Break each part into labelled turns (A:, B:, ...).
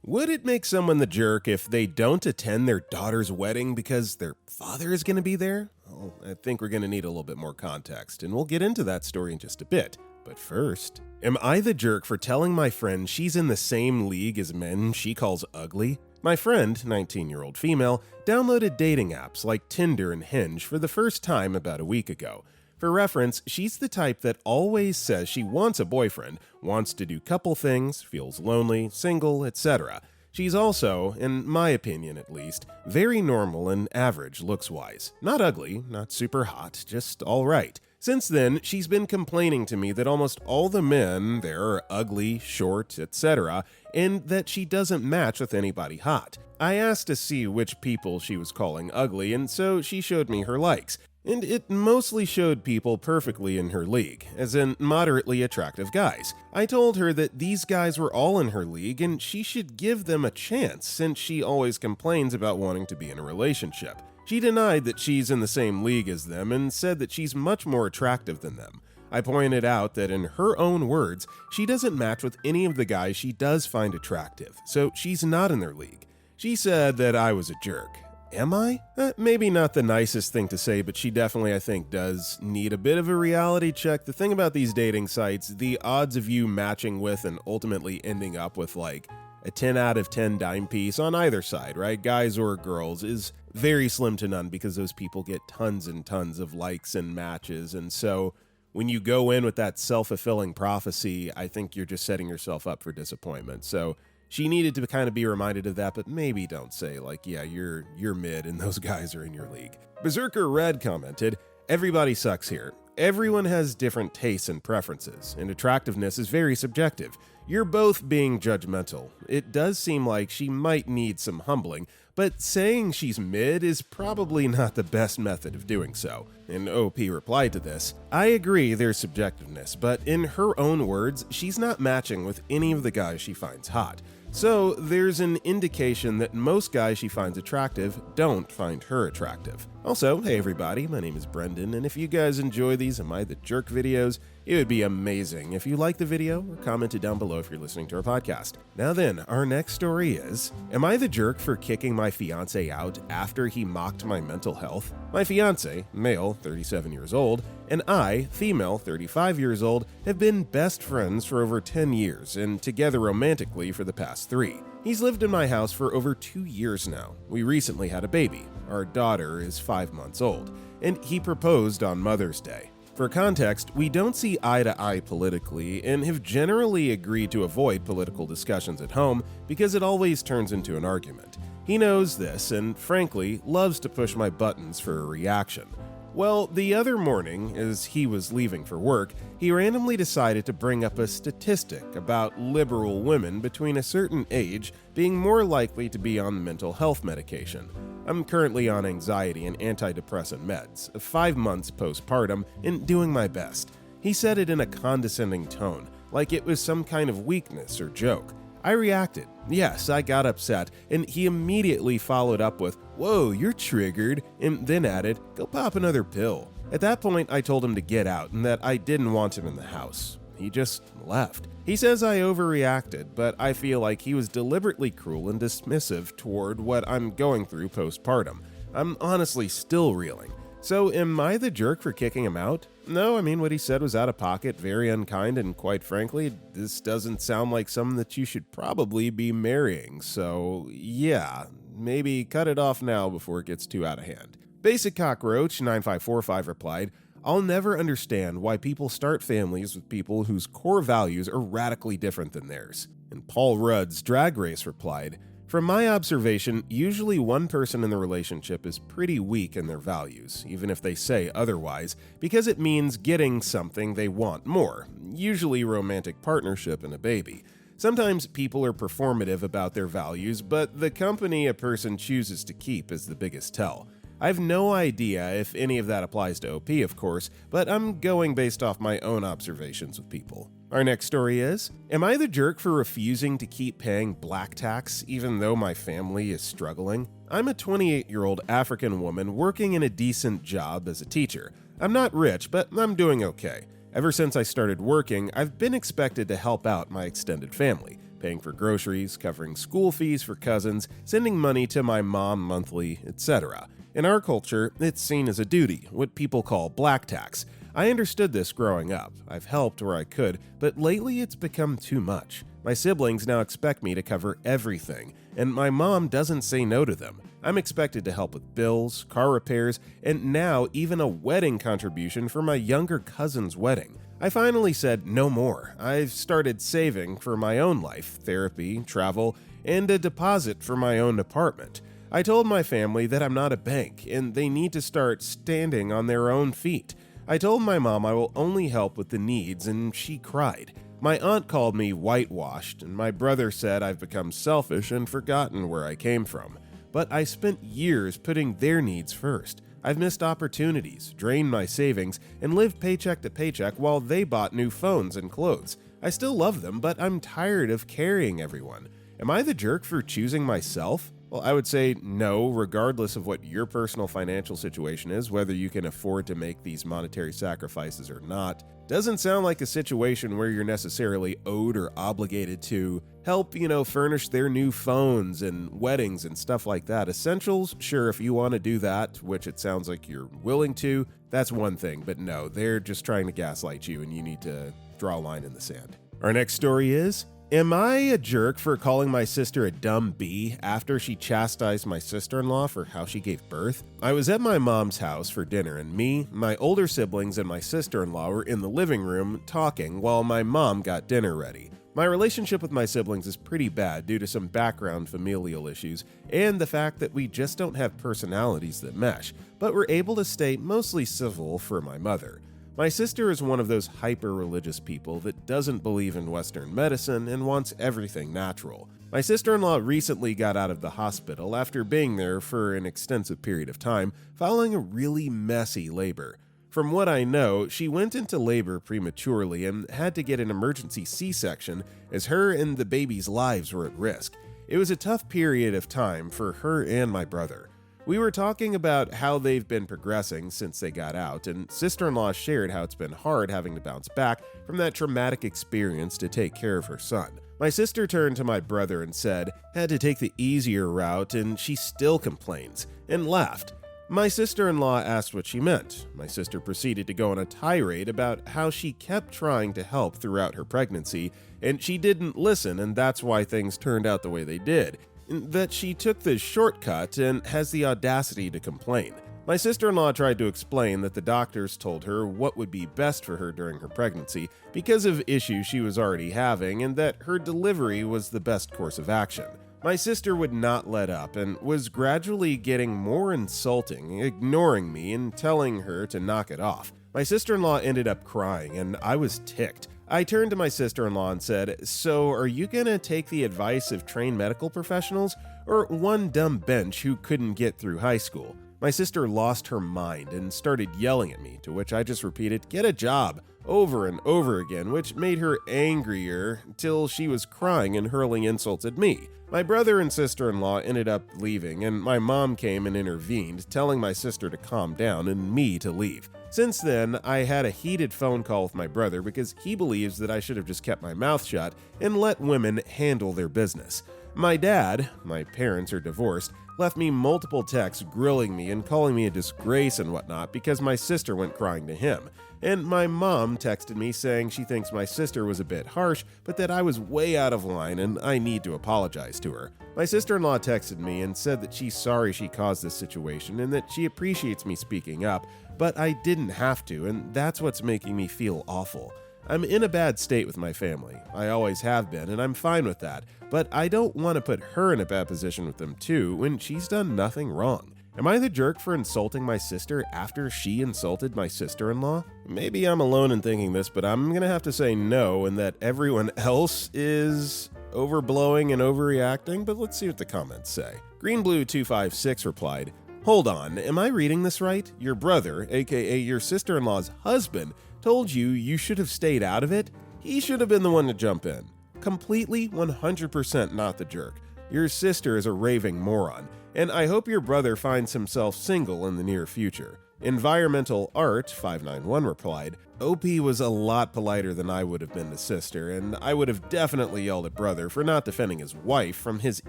A: Would it make someone the jerk if they don't attend their daughter's wedding because their father is going to be there? Well, I think we're going to need a little bit more context, and we'll get into that story in just a bit. But first, am I the jerk for telling my friend she's in the same league as men she calls ugly? My friend, 19-year-old female, downloaded dating apps like Tinder and Hinge for the first time about a week ago. For reference, she's the type that always says she wants a boyfriend, wants to do couple things, feels lonely, single, etc. She's also, in my opinion at least, very normal and average looks-wise. Not ugly, not super hot, just alright. Since then, she's been complaining to me that almost all the men there are ugly, short, etc., and that she doesn't match with anybody hot. I asked to see which people she was calling ugly, and so she showed me her likes. And it mostly showed people perfectly in her league, as in moderately attractive guys. I told her that these guys were all in her league and she should give them a chance since she always complains about wanting to be in a relationship. She denied that she's in the same league as them and said that she's much more attractive than them. I pointed out that in her own words, she doesn't match with any of the guys she does find attractive, so she's not in their league. She said that I was a jerk. Am I? Maybe not the nicest thing to say, but she definitely, I think, does need a bit of a reality check. The thing about these dating sites, the odds of you matching with and ultimately ending up with like a 10 out of 10 dime piece on either side, right? Guys or girls, is very slim to none because those people get tons and tons of likes and matches. And so when you go in with that self-fulfilling prophecy, I think you're just setting yourself up for disappointment. So she needed to kind of be reminded of that, but maybe don't say like, yeah, you're mid and those guys are in your league. Berserker Red commented, "Everybody sucks here. Everyone has different tastes and preferences, and attractiveness is very subjective. You're both being judgmental. It does seem like she might need some humbling, but saying she's mid is probably not the best method of doing so." And OP replied to this, "I agree there's subjectiveness, but in her own words, she's not matching with any of the guys she finds hot. So there's an indication that most guys she finds attractive don't find her attractive." Also, hey everybody, my name is Brendan, and if you guys enjoy these Am I the Jerk videos, it would be amazing if you liked the video or commented down below if you're listening to our podcast. Now then, our next story is, am I the jerk for kicking my fiance out after he mocked my mental health? My fiance, male, 37 years old, and I, female, 35 years old, have been best friends for over 10 years and together romantically for the past 3. He's lived in my house for over 2 years now. We recently had a baby. Our daughter is 5 months old, and he proposed on Mother's Day. For context, we don't see eye to eye politically and have generally agreed to avoid political discussions at home because it always turns into an argument. He knows this and, frankly, loves to push my buttons for a reaction. Well, the other morning, as he was leaving for work, he randomly decided to bring up a statistic about liberal women between a certain age being more likely to be on mental health medication. I'm currently on anxiety and antidepressant meds, 5 months postpartum, and doing my best. He said it in a condescending tone, like it was some kind of weakness or joke. I reacted. Yes, I got upset, and he immediately followed up with, "Whoa, you're triggered," and then added, "Go pop another pill." At that point, I told him to get out and that I didn't want him in the house. He just left. He says I overreacted, but I feel like he was deliberately cruel and dismissive toward what I'm going through postpartum. I'm honestly still reeling. So am I the jerk for kicking him out? No, I mean, what he said was out of pocket, very unkind, and quite frankly, this doesn't sound like someone that you should probably be marrying. So yeah, maybe cut it off now before it gets too out of hand. Basic Cockroach 9545 replied, "I'll never understand why people start families with people whose core values are radically different than theirs." And Paul Rudd's Drag Race replied, "From my observation, usually one person in the relationship is pretty weak in their values, even if they say otherwise, because it means getting something they want more, usually romantic partnership and a baby. Sometimes people are performative about their values, but the company a person chooses to keep is the biggest tell. I have no idea if any of that applies to OP, of course, but I'm going based off my own observations with people." Our next story is, am I the jerk for refusing to keep paying black tax even though my family is struggling? I'm a 28-year-old African woman working in a decent job as a teacher. I'm not rich, but I'm doing okay. Ever since I started working, I've been expected to help out my extended family. paying for groceries, covering school fees for cousins, sending money to my mom monthly, etc. In our culture, it's seen as a duty, what people call black tax. I understood this growing up. I've helped where I could, but lately it's become too much. My siblings now expect me to cover everything, and my mom doesn't say no to them. I'm expected to help with bills, car repairs, and now even a wedding contribution for my younger cousin's wedding. I finally said no more. I've started saving for my own life, therapy, travel, and a deposit for my own apartment. I told my family that I'm not a bank, and they need to start standing on their own feet. I told my mom I will only help with the needs, and she cried. My aunt called me whitewashed, and my brother said I've become selfish and forgotten where I came from. But I spent years putting their needs first. I've missed opportunities, drained my savings, and lived paycheck to paycheck while they bought new phones and clothes. I still love them, but I'm tired of carrying everyone. Am I the jerk for choosing myself? Well, I would say no, regardless of what your personal financial situation is, whether you can afford to make these monetary sacrifices or not. Doesn't sound like a situation where you're necessarily owed or obligated to help, furnish their new phones and weddings and stuff like that. Essentials, sure, if you want to do that, which it sounds like you're willing to, that's one thing. But no, they're just trying to gaslight you and you need to draw a line in the sand. Our next story is, am I a jerk for calling my sister a dumb bee after she chastised my sister-in-law for how she gave birth? I was at my mom's house for dinner, and me, my older siblings, and my sister-in-law were in the living room talking while my mom got dinner ready. My relationship with my siblings is pretty bad due to some background familial issues and the fact that we just don't have personalities that mesh, but we're able to stay mostly civil for my mother. My sister is one of those hyper-religious people that doesn't believe in Western medicine and wants everything natural. My sister-in-law recently got out of the hospital after being there for an extensive period of time, following a really messy labor. From what I know, she went into labor prematurely and had to get an emergency C-section as her and the baby's lives were at risk. It was a tough period of time for her and my brother. We were talking about how they've been progressing since they got out, and sister-in-law shared how it's been hard having to bounce back from that traumatic experience to take care of her son. My sister turned to my brother and said, "Had to take the easier route and she still complains," and laughed. My sister-in-law asked what she meant. My sister proceeded to go on a tirade about how she kept trying to help throughout her pregnancy, and she didn't listen, and that's why things turned out the way they did. That she took the shortcut and has the audacity to complain. My sister-in-law tried to explain that the doctors told her what would be best for her during her pregnancy because of issues she was already having, and that her delivery was the best course of action. My sister would not let up and was gradually getting more insulting, ignoring me and telling her to knock it off. My sister-in-law ended up crying, and I was ticked. I turned to my sister-in-law and said, "So are you gonna take the advice of trained medical professionals or one dumb bench who couldn't get through high school?" My sister lost her mind and started yelling at me, to which I just repeated, "Get a job," over and over again, which made her angrier till she was crying and hurling insults at me. My brother and sister-in-law ended up leaving, and my mom came and intervened, telling my sister to calm down and me to leave. Since then, I had a heated phone call with my brother because he believes that I should have just kept my mouth shut and let women handle their business. My dad, my parents are divorced, left me multiple texts grilling me and calling me a disgrace and whatnot because my sister went crying to him. And my mom texted me saying she thinks my sister was a bit harsh, but that I was way out of line and I need to apologize to her. My sister-in-law texted me and said that she's sorry she caused this situation and that she appreciates me speaking up, but I didn't have to, and that's what's making me feel awful. I'm in a bad state with my family. I always have been, and I'm fine with that, but I don't want to put her in a bad position with them too when she's done nothing wrong. Am I the jerk for insulting my sister after she insulted my sister-in-law? Maybe I'm alone in thinking this, but I'm gonna have to say no, and that everyone else is overblowing and overreacting, but let's see what the comments say. GreenBlue256 replied, "Hold on, am I reading this right? Your brother, aka your sister-in-law's husband, told you should have stayed out of it? He should have been the one to jump in. Completely 100% not the jerk. Your sister is a raving moron, and I hope your brother finds himself single in the near future. Environmental Art 591 replied, OP was a lot politer than I would have been to sister, and I would have definitely yelled at brother for not defending his wife from his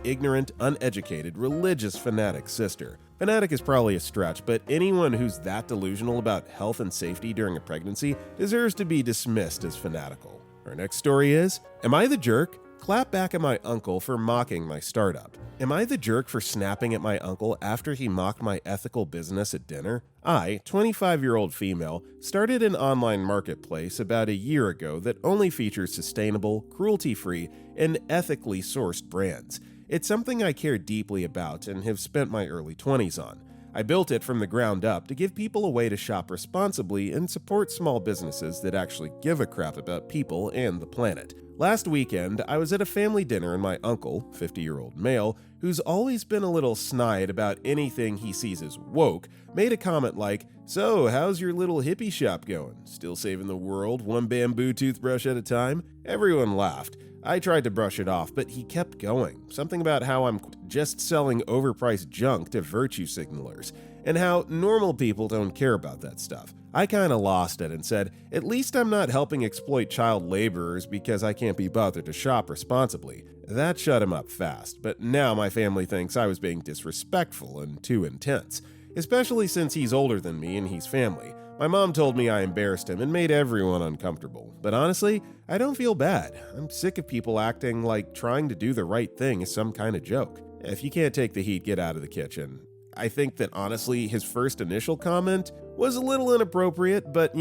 A: ignorant, uneducated, religious fanatic sister. Fanatic is probably a stretch, but anyone who's that delusional about health and safety during a pregnancy deserves to be dismissed as fanatical. Our next story is, Am I the jerk? Clap back at my uncle for mocking my startup. Am I the jerk for snapping at my uncle after he mocked my ethical business at dinner? I, 25-year-old female, started an online marketplace about a year ago that only features sustainable, cruelty-free, and ethically sourced brands. It's something I care deeply about and have spent my early 20s on. I built it from the ground up to give people a way to shop responsibly and support small businesses that actually give a crap about people and the planet. Last weekend, I was at a family dinner and my uncle, 50-year-old male, who's always been a little snide about anything he sees as woke, made a comment like, "So, how's your little hippie shop going? Still saving the world, one bamboo toothbrush at a time?" Everyone laughed. I tried to brush it off, but he kept going. Something about how I'm just selling overpriced junk to virtue signalers, and how normal people don't care about that stuff. I kinda lost it and said, at least I'm not helping exploit child laborers because I can't be bothered to shop responsibly. That shut him up fast, but now my family thinks I was being disrespectful and too intense, especially since he's older than me and he's family. My mom told me I embarrassed him and made everyone uncomfortable, but honestly, I don't feel bad. I'm sick of people acting like trying to do the right thing is some kind of joke. If you can't take the heat, get out of the kitchen. I think that honestly, his first initial comment was a little inappropriate, but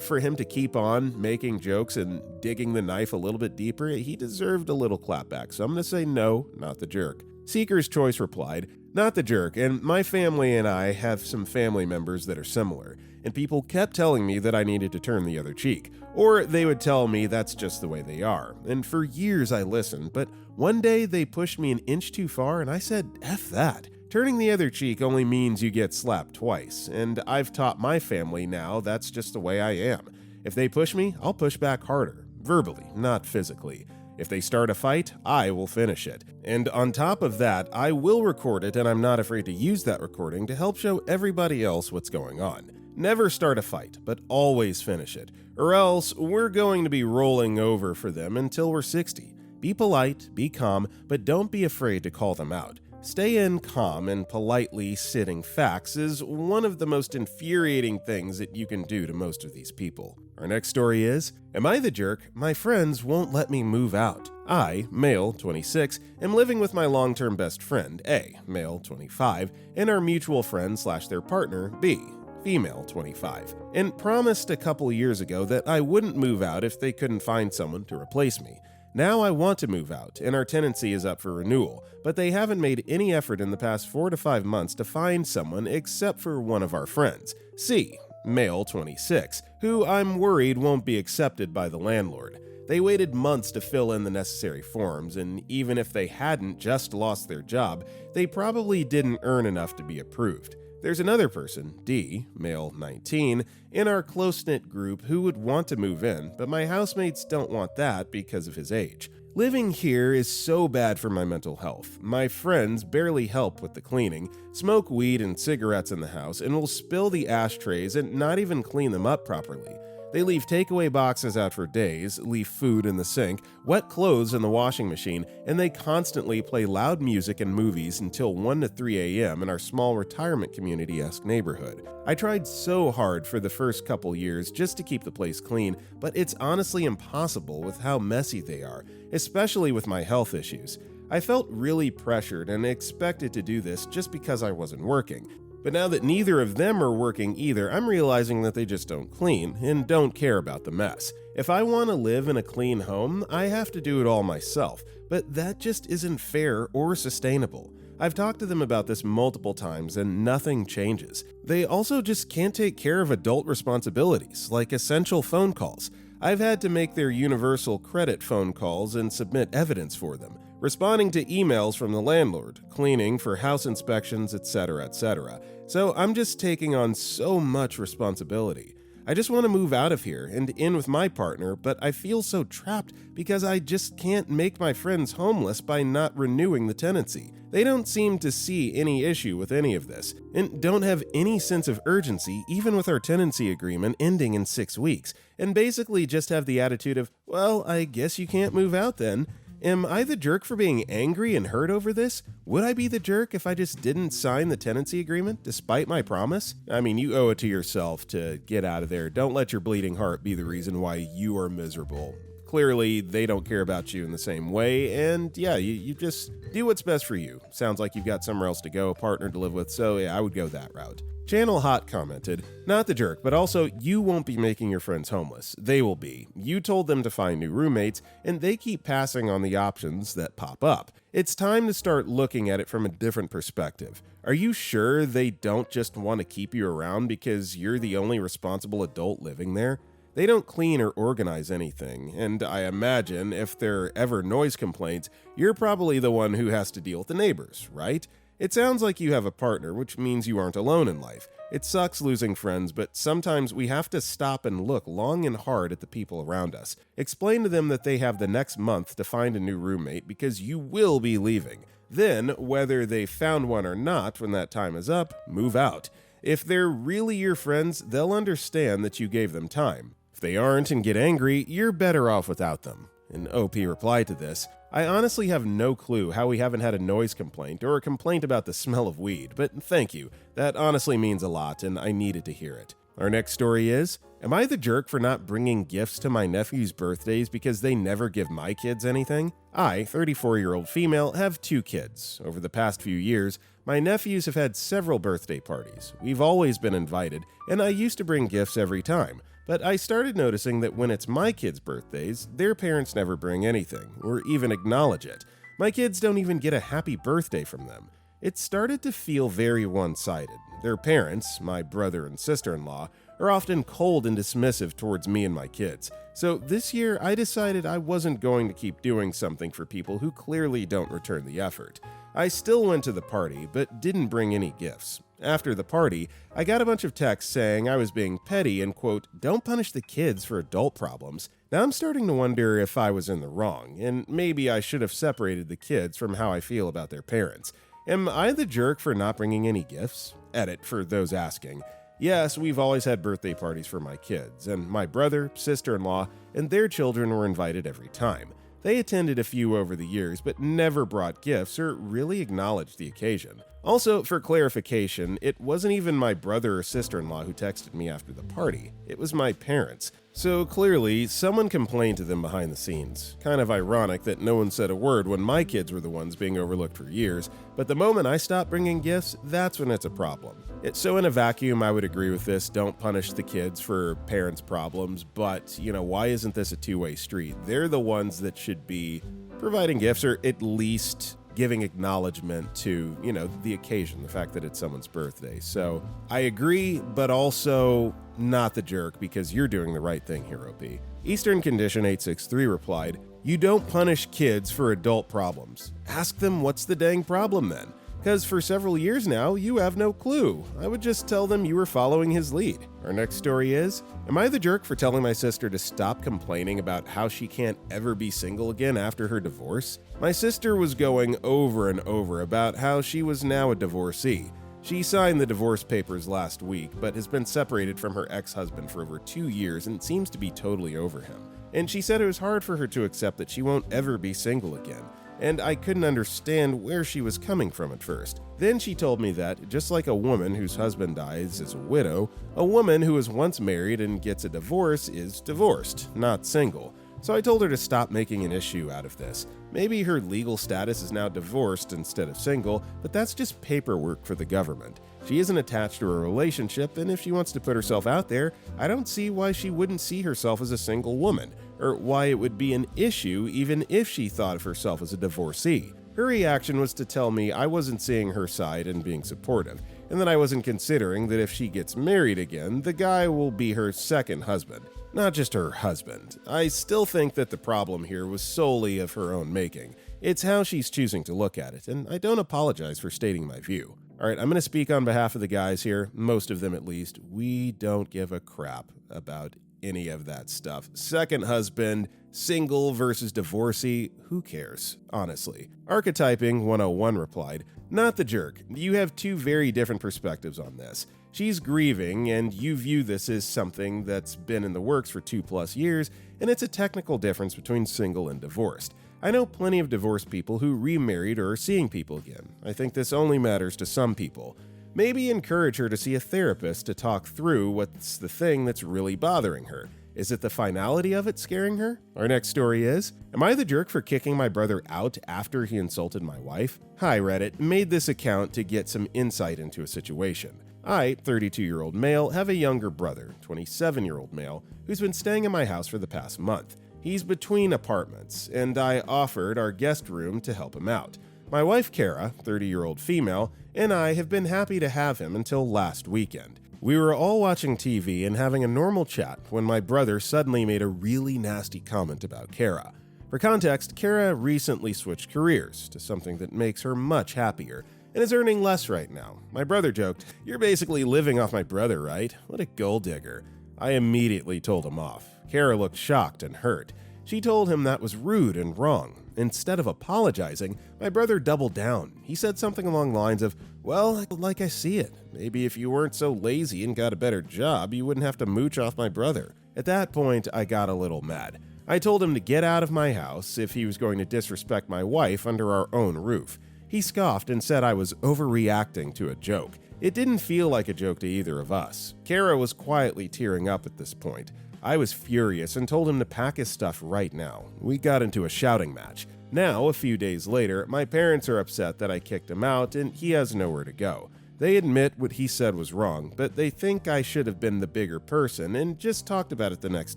A: for him to keep on making jokes and digging the knife a little bit deeper, he deserved a little clapback, so I'm gonna say no, not the jerk. Seeker's Choice replied, not the jerk, and my family and I have some family members that are similar, and people kept telling me that I needed to turn the other cheek, or they would tell me that's just the way they are, and for years I listened, but one day they pushed me an inch too far and I said, F that. Turning the other cheek only means you get slapped twice, and I've taught my family now that's just the way I am. If they push me, I'll push back harder, verbally, not physically. If they start a fight, I will finish it. And on top of that, I will record it, and I'm not afraid to use that recording to help show everybody else what's going on. Never start a fight, but always finish it, or else we're going to be rolling over for them until we're 60. Be polite, be calm, but don't be afraid to call them out. Stay in calm and politely sitting facts is one of the most infuriating things that you can do to most of these people. Our next story is, Am I the jerk? My friends won't let me move out. I, male, 26, am living with my long-term best friend, A, male, 25, and our mutual friend / their partner, B, female, 25, and promised a couple years ago that I wouldn't move out if they couldn't find someone to replace me. Now I want to move out, and our tenancy is up for renewal, but they haven't made any effort in the past 4 to 5 months to find someone except for one of our friends, C, male 26, who I'm worried won't be accepted by the landlord. They waited months to fill in the necessary forms, and even if they hadn't just lost their job, they probably didn't earn enough to be approved. There's another person, D, male 19, in our close-knit group who would want to move in, but my housemates don't want that because of his age. Living here is so bad for my mental health. My friends barely help with the cleaning, smoke weed and cigarettes in the house, and will spill the ashtrays and not even clean them up properly. They leave takeaway boxes out for days, leave food in the sink, wet clothes in the washing machine, and they constantly play loud music and movies until 1 to 3 a.m. in our small retirement community-esque neighborhood. I tried so hard for the first couple years just to keep the place clean, but it's honestly impossible with how messy they are, especially with my health issues. I felt really pressured and expected to do this just because I wasn't working. But now that neither of them are working either, I'm realizing that they just don't clean and don't care about the mess. If I want to live in a clean home, I have to do it all myself, but that just isn't fair or sustainable. I've talked to them about this multiple times and nothing changes. They also just can't take care of adult responsibilities, like essential phone calls. I've had to make their universal credit phone calls and submit evidence for them, responding to emails from the landlord, cleaning for house inspections, etc., etc. So I'm just taking on so much responsibility. I just want to move out of here and in with my partner, but I feel so trapped because I just can't make my friends homeless by not renewing the tenancy. They don't seem to see any issue with any of this, and don't have any sense of urgency even with our tenancy agreement ending in 6 weeks, and basically just have the attitude of, well, I guess you can't move out then. Am I the jerk for being angry and hurt over this? Would I be the jerk if I just didn't sign the tenancy agreement despite my promise? I mean, you owe it to yourself to get out of there. Don't let your bleeding heart be the reason why you are miserable. Clearly, they don't care about you in the same way, and yeah, you just do what's best for you. Sounds like you've got somewhere else to go, a partner to live with, so yeah, I would go that route. Channel Hot commented, not the jerk, but also you won't be making your friends homeless. They will be. You told them to find new roommates, and they keep passing on the options that pop up. It's time to start looking at it from a different perspective. Are you sure they don't just want to keep you around because you're the only responsible adult living there? They don't clean or organize anything, and I imagine if there are ever noise complaints, you're probably the one who has to deal with the neighbors, right? It sounds like you have a partner, which means you aren't alone in life. It sucks losing friends, but sometimes we have to stop and look long and hard at the people around us. Explain to them that they have the next month to find a new roommate because you will be leaving. Then, whether they found one or not when that time is up, move out. If they're really your friends, they'll understand that you gave them time. If they aren't and get angry, you're better off without them. An OP replied to this, I honestly have no clue how we haven't had a noise complaint or a complaint about the smell of weed, but thank you. That honestly means a lot, and I needed to hear it. Our next story is, am I the jerk for not bringing gifts to my nephew's birthdays because they never give my kids anything? I, 34-year-old female, have 2 kids. Over the past few years, my nephews have had several birthday parties. We've always been invited, and I used to bring gifts every time. But I started noticing that when it's my kids' birthdays, their parents never bring anything, or even acknowledge it. My kids don't even get a happy birthday from them. It started to feel very one-sided. Their parents, my brother and sister-in-law, are often cold and dismissive towards me and my kids. So this year, I decided I wasn't going to keep doing something for people who clearly don't return the effort. I still went to the party, but didn't bring any gifts. After the party, I got a bunch of texts saying I was being petty and, quote, don't punish the kids for adult problems. Now I'm starting to wonder if I was in the wrong, and maybe I should have separated the kids from how I feel about their parents. Am I the jerk for not bringing any gifts? Edit for those asking. Yes, we've always had birthday parties for my kids, and my brother, sister-in-law, and their children were invited every time. They attended a few over the years, but never brought gifts or really acknowledged the occasion. Also, for clarification, it wasn't even my brother or sister-in-law who texted me after the party. It was my parents. So clearly, someone complained to them behind the scenes. Kind of ironic that no one said a word when my kids were the ones being overlooked for years, but the moment I stopped bringing gifts, that's when it's a problem. So in a vacuum, I would agree with this. Don't punish the kids for parents' problems, but, why isn't this a two-way street? They're the ones that should be providing gifts or at least giving acknowledgement to, the occasion, the fact that it's someone's birthday. So I agree, but also not the jerk because you're doing the right thing here, OP. Eastern Condition 863 replied, you don't punish kids for adult problems. Ask them what's the dang problem then. Because for several years now, you have no clue. I would just tell them you were following his lead. Our next story is, am I the jerk for telling my sister to stop complaining about how she can't ever be single again after her divorce? My sister was going over and over about how she was now a divorcee. She signed the divorce papers last week, but has been separated from her ex-husband for over 2 years and seems to be totally over him. And she said it was hard for her to accept that she won't ever be single again. And I couldn't understand where she was coming from at first. Then she told me that, just like a woman whose husband dies is a widow, a woman who was once married and gets a divorce is divorced, not single. So I told her to stop making an issue out of this. Maybe her legal status is now divorced instead of single, but that's just paperwork for the government. She isn't attached to a relationship, and if she wants to put herself out there, I don't see why she wouldn't see herself as a single woman, or why it would be an issue even if she thought of herself as a divorcee. Her reaction was to tell me I wasn't seeing her side and being supportive, and that I wasn't considering that if she gets married again, the guy will be her second husband, not just her husband. I still think that the problem here was solely of her own making. It's how she's choosing to look at it, and I don't apologize for stating my view. All right, I'm going to speak on behalf of the guys here, most of them at least. We don't give a crap about any of that stuff. Second husband, single versus divorcee, who cares, honestly? Archetyping 101 replied, "Not the jerk. You have two very different perspectives on this. She's grieving, and you view this as something that's been in the works for 2+ years, and it's a technical difference between single and divorced. I know plenty of divorced people who remarried or are seeing people again. I think this only matters to some people. Maybe encourage her to see a therapist to talk through what's the thing that's really bothering her. Is it the finality of it scaring her?" Our next story is, "Am I the jerk for kicking my brother out after he insulted my wife? Hi Reddit, made this account to get some insight into a situation. I, 32-year-old male, have a younger brother, 27-year-old male, who's been staying in my house for the past month. He's between apartments, and I offered our guest room to help him out. My wife Kara, 30-year-old female, and I have been happy to have him until last weekend. We were all watching TV and having a normal chat when my brother suddenly made a really nasty comment about Kara. For context, Kara recently switched careers to something that makes her much happier and is earning less right now. My brother joked, 'You're basically living off my brother, right? What a gold digger.' I immediately told him off. Kara looked shocked and hurt. She told him that was rude and wrong. Instead of apologizing, my brother doubled down. He said something along the lines of, 'Well, like I see it. Maybe if you weren't so lazy and got a better job, you wouldn't have to mooch off my brother.' At that point, I got a little mad. I told him to get out of my house if he was going to disrespect my wife under our own roof. He scoffed and said I was overreacting to a joke. It didn't feel like a joke to either of us. Kara was quietly tearing up at this point. I was furious and told him to pack his stuff right now. We got into a shouting match. Now, a few days later, my parents are upset that I kicked him out and he has nowhere to go. They admit what he said was wrong, but they think I should have been the bigger person and just talked about it the next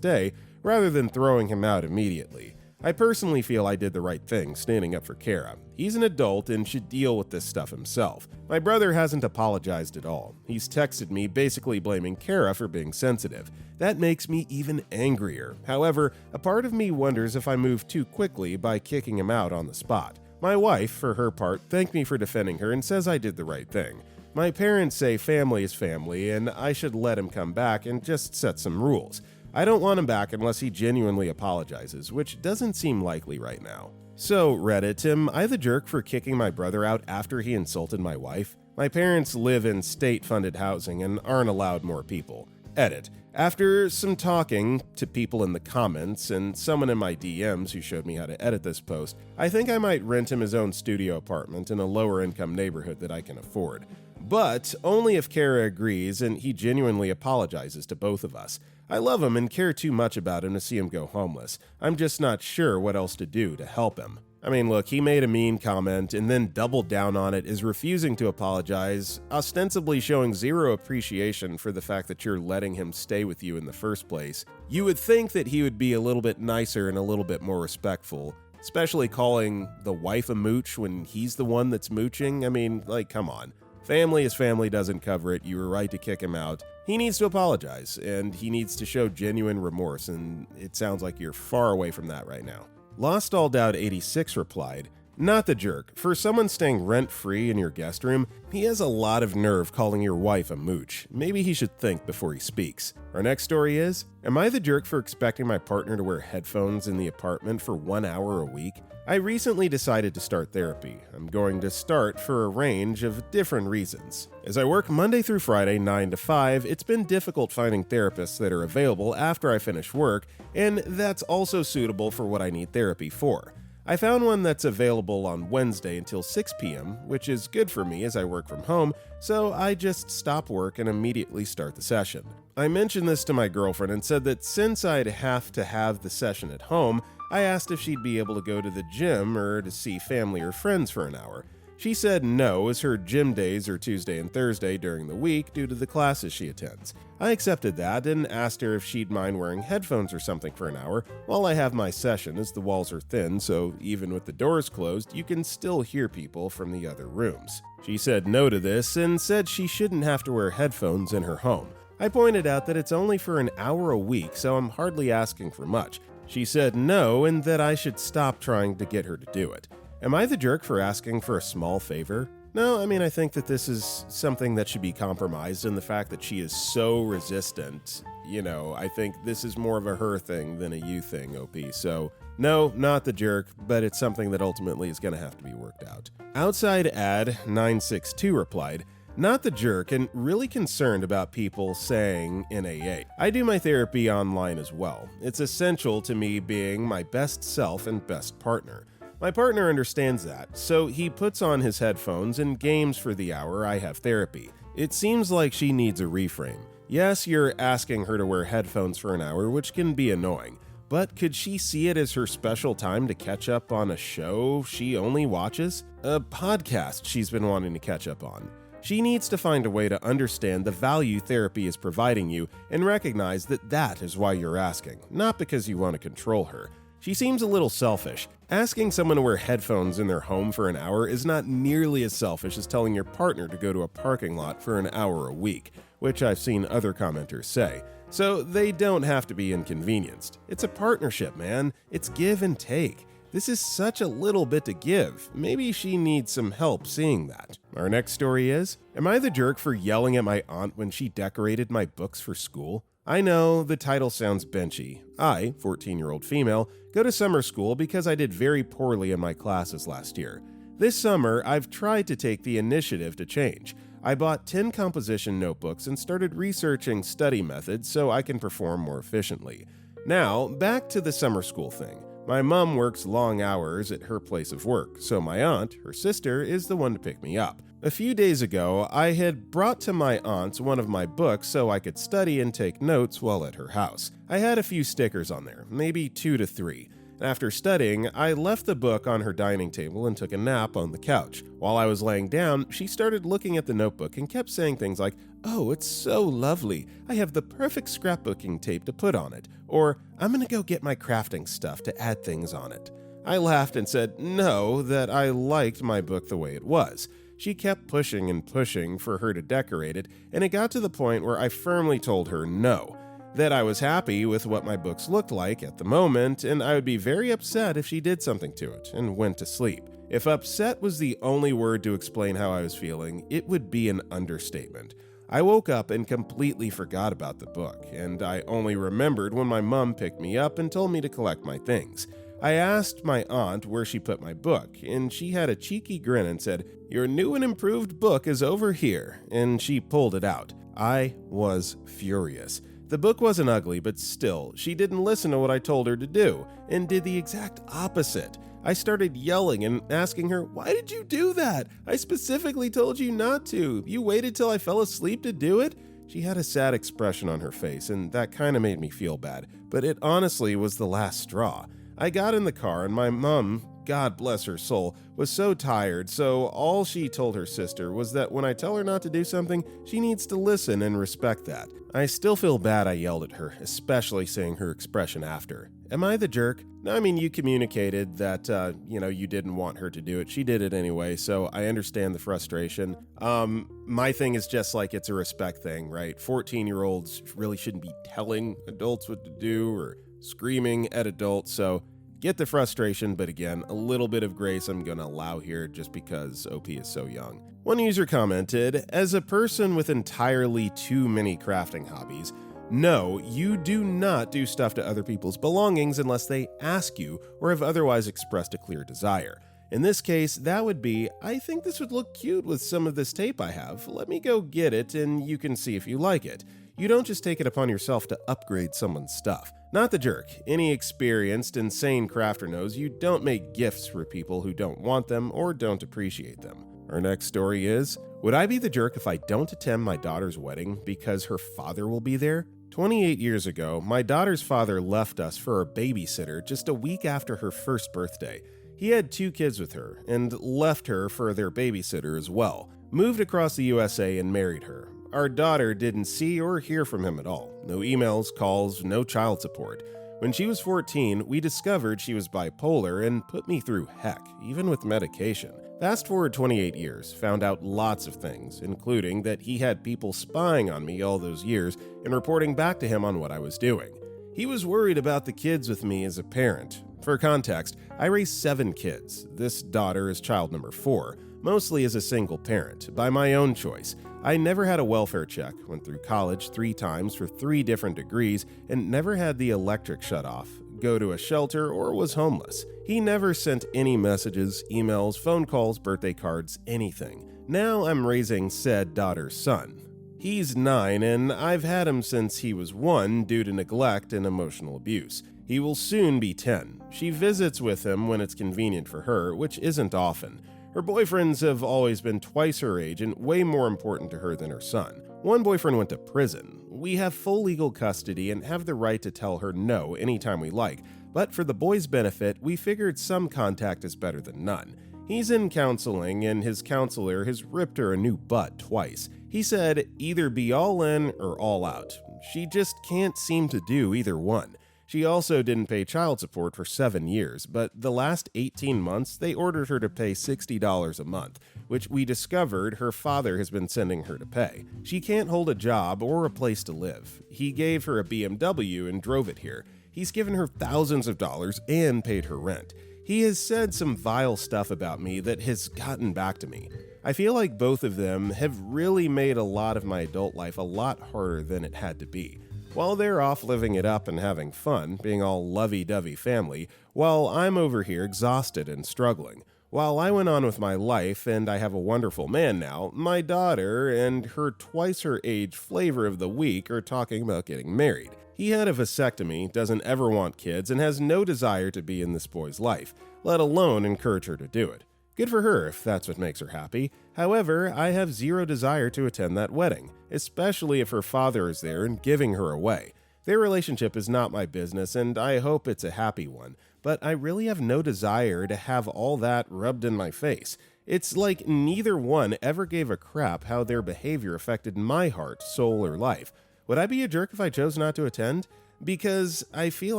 A: day rather than throwing him out immediately. I personally feel I did the right thing standing up for Kara. He's an adult and should deal with this stuff himself. My brother hasn't apologized at all. He's texted me basically blaming Kara for being sensitive. That makes me even angrier. However, a part of me wonders if I moved too quickly by kicking him out on the spot. My wife, for her part, thanked me for defending her and says I did the right thing. My parents say family is family and I should let him come back and just set some rules. I don't want him back unless he genuinely apologizes, which doesn't seem likely right now. So, Reddit, am I the jerk for kicking my brother out after he insulted my wife? My parents live in state-funded housing and aren't allowed more people. Edit. After some talking to people in the comments and someone in my DMs who showed me how to edit this post, I think I might rent him his own studio apartment in a lower-income neighborhood that I can afford. But only if Kara agrees and he genuinely apologizes to both of us. I love him and care too much about him to see him go homeless. I'm just not sure what else to do to help him. I mean, look, he made a mean comment and then doubled down on it, is refusing to apologize, ostensibly showing zero appreciation for the fact that you're letting him stay with you in the first place. You would think that he would be a little bit nicer and a little bit more respectful, especially calling the wife a mooch when he's the one that's mooching. I mean, like, come on. Family is family doesn't cover it. You were right to kick him out. He needs to apologize, and he needs to show genuine remorse, and it sounds like you're far away from that right now. Lost All Doubt 86 replied, "Not the jerk. For someone staying rent-free in your guest room, he has a lot of nerve calling your wife a mooch. Maybe he should think before he speaks." Our next story is, am I the jerk for expecting my partner to wear headphones in the apartment for 1 hour a week? I recently decided to start therapy. I'm going to start for a range of different reasons. As I work Monday through Friday 9 to 5, it's been difficult finding therapists that are available after I finish work, and that's also suitable for what I need therapy for. I found one that's available on Wednesday until 6 p.m., which is good for me as I work from home, so I just stop work and immediately start the session. I mentioned this to my girlfriend and said that since I'd have to have the session at home, I asked if she'd be able to go to the gym or to see family or friends for an hour. She said no, as her gym days are Tuesday and Thursday during the week due to the classes she attends. I accepted that and asked her if she'd mind wearing headphones or something for an hour while I have my session, as the walls are thin, so even with the doors closed, you can still hear people from the other rooms. She said no to this and said she shouldn't have to wear headphones in her home. I pointed out that it's only for an hour a week, so I'm hardly asking for much. She said no and that I should stop trying to get her to do it. Am I the jerk for asking for a small favor? No, I think that this is something that should be compromised in the fact that she is so resistant. I think this is more of a her thing than a you thing, OP. So, no, not the jerk, but it's something that ultimately is going to have to be worked out. Outside ad 962 replied, not the jerk and really concerned about people saying in AA. I do my therapy online as well. It's essential to me being my best self and best partner. My partner understands that, so he puts on his headphones and games for the hour I have therapy. It seems like she needs a reframe. Yes, you're asking her to wear headphones for an hour, which can be annoying, but could she see it as her special time to catch up on a show she only watches? A podcast she's been wanting to catch up on. She needs to find a way to understand the value therapy is providing you and recognize that that is why you're asking, not because you want to control her. She seems a little selfish. Asking someone to wear headphones in their home for an hour is not nearly as selfish as telling your partner to go to a parking lot for an hour a week, which I've seen other commenters say. So they don't have to be inconvenienced. It's a partnership, man. It's give and take. This is such a little bit to give. Maybe she needs some help seeing that. Our next story is, am I the jerk for yelling at my aunt when she decorated my books for school? I know the title sounds benchy. I, 14-year-old female, go to summer school because I did very poorly in my classes last year. This summer, I've tried to take the initiative to change. I bought 10 composition notebooks and started researching study methods so I can perform more efficiently. Now, back to the summer school thing. My mom works long hours at her place of work, so my aunt, her sister, is the one to pick me up. A few days ago, I had brought to my aunt one of my books so I could study and take notes while at her house. I had a few stickers on there, maybe 2 to 3. After studying, I left the book on her dining table and took a nap on the couch. While I was laying down, she started looking at the notebook and kept saying things like, "Oh, it's so lovely. I have the perfect scrapbooking tape to put on it." Or, "I'm gonna go get my crafting stuff to add things on it." I laughed and said no, that I liked my book the way it was. She kept pushing and pushing for her to decorate it, and it got to the point where I firmly told her no, that I was happy with what my books looked like at the moment, and I would be very upset if she did something to it, and went to sleep. If upset was the only word to explain how I was feeling, it would be an understatement. I woke up and completely forgot about the book, and I only remembered when my mom picked me up and told me to collect my things. I asked my aunt where she put my book, and she had a cheeky grin and said, "Your new and improved book is over here," and she pulled it out. I was furious. The book wasn't ugly, but still, she didn't listen to what I told her to do, and did the exact opposite. I started yelling and asking her, "Why did you do that? I specifically told you not to. You waited till I fell asleep to do it?" She had a sad expression on her face, and that kind of made me feel bad, but it honestly was the last straw. I got in the car, and my mom, God bless her soul, was so tired, so all she told her sister was that when I tell her not to do something, she needs to listen and respect that. I still feel bad I yelled at her, especially seeing her expression after. Am I the jerk? You communicated that, you didn't want her to do it. She did it anyway, so I understand the frustration. My thing is just like it's a respect thing, right? 14-year-olds really shouldn't be telling adults what to do or screaming at adults, so get the frustration, but again, a little bit of grace I'm going to allow here just because OP is so young. One user commented, "As a person with entirely too many crafting hobbies, no, you do not do stuff to other people's belongings unless they ask you or have otherwise expressed a clear desire. In this case, that would be, I think this would look cute with some of this tape I have. Let me go get it and you can see if you like it. You don't just take it upon yourself to upgrade someone's stuff." Not the jerk. Any experienced, insane crafter knows you don't make gifts for people who don't want them or don't appreciate them. Our next story is, would I be the jerk if I don't attend my daughter's wedding because her father will be there? 28 years ago, my daughter's father left us for a babysitter just a week after her first birthday. He had 2 kids with her and left her for their babysitter as well, moved across the USA and married her. Our daughter didn't see or hear from him at all. No emails, calls, no child support. When she was 14, we discovered she was bipolar and put me through heck, even with medication. Fast forward 28 years, found out lots of things, including that he had people spying on me all those years and reporting back to him on what I was doing. He was worried about the kids with me as a parent. For context, I raised 7 kids. This daughter is child number 4, mostly as a single parent, by my own choice. I never had a welfare check, went through college 3 times for 3 different degrees, and never had the electric shut off, go to a shelter, or was homeless. He never sent any messages, emails, phone calls, birthday cards, anything. Now I'm raising said daughter's son. He's 9, and I've had him since he was 1 due to neglect and emotional abuse. He will soon be 10. She visits with him when it's convenient for her, which isn't often. Her boyfriends have always been twice her age and way more important to her than her son. One boyfriend went to prison. We have full legal custody and have the right to tell her no anytime we like, but for the boy's benefit, we figured some contact is better than none. He's in counseling, and his counselor has ripped her a new butt twice. He said either be all in or all out. She just can't seem to do either one. She also didn't pay child support for 7 years, but the last 18 months, they ordered her to pay $60 a month, which we discovered her father has been sending her to pay. She can't hold a job or a place to live. He gave her a BMW and drove it here. He's given her thousands of dollars and paid her rent. He has said some vile stuff about me that has gotten back to me. I feel like both of them have really made a lot of my adult life a lot harder than it had to be. While they're off living it up and having fun, being all lovey-dovey family, while I'm over here exhausted and struggling. While I went on with my life and I have a wonderful man now, my daughter and her twice her age flavor of the week are talking about getting married. He had a vasectomy, doesn't ever want kids, and has no desire to be in this boy's life, let alone encourage her to do it. Good for her if that's what makes her happy. However, I have zero desire to attend that wedding, especially if her father is there and giving her away. Their relationship is not my business, and I hope it's a happy one, but I really have no desire to have all that rubbed in my face. It's like neither one ever gave a crap how their behavior affected my heart, soul, or life. Would I be a jerk if I chose not to attend? Because I feel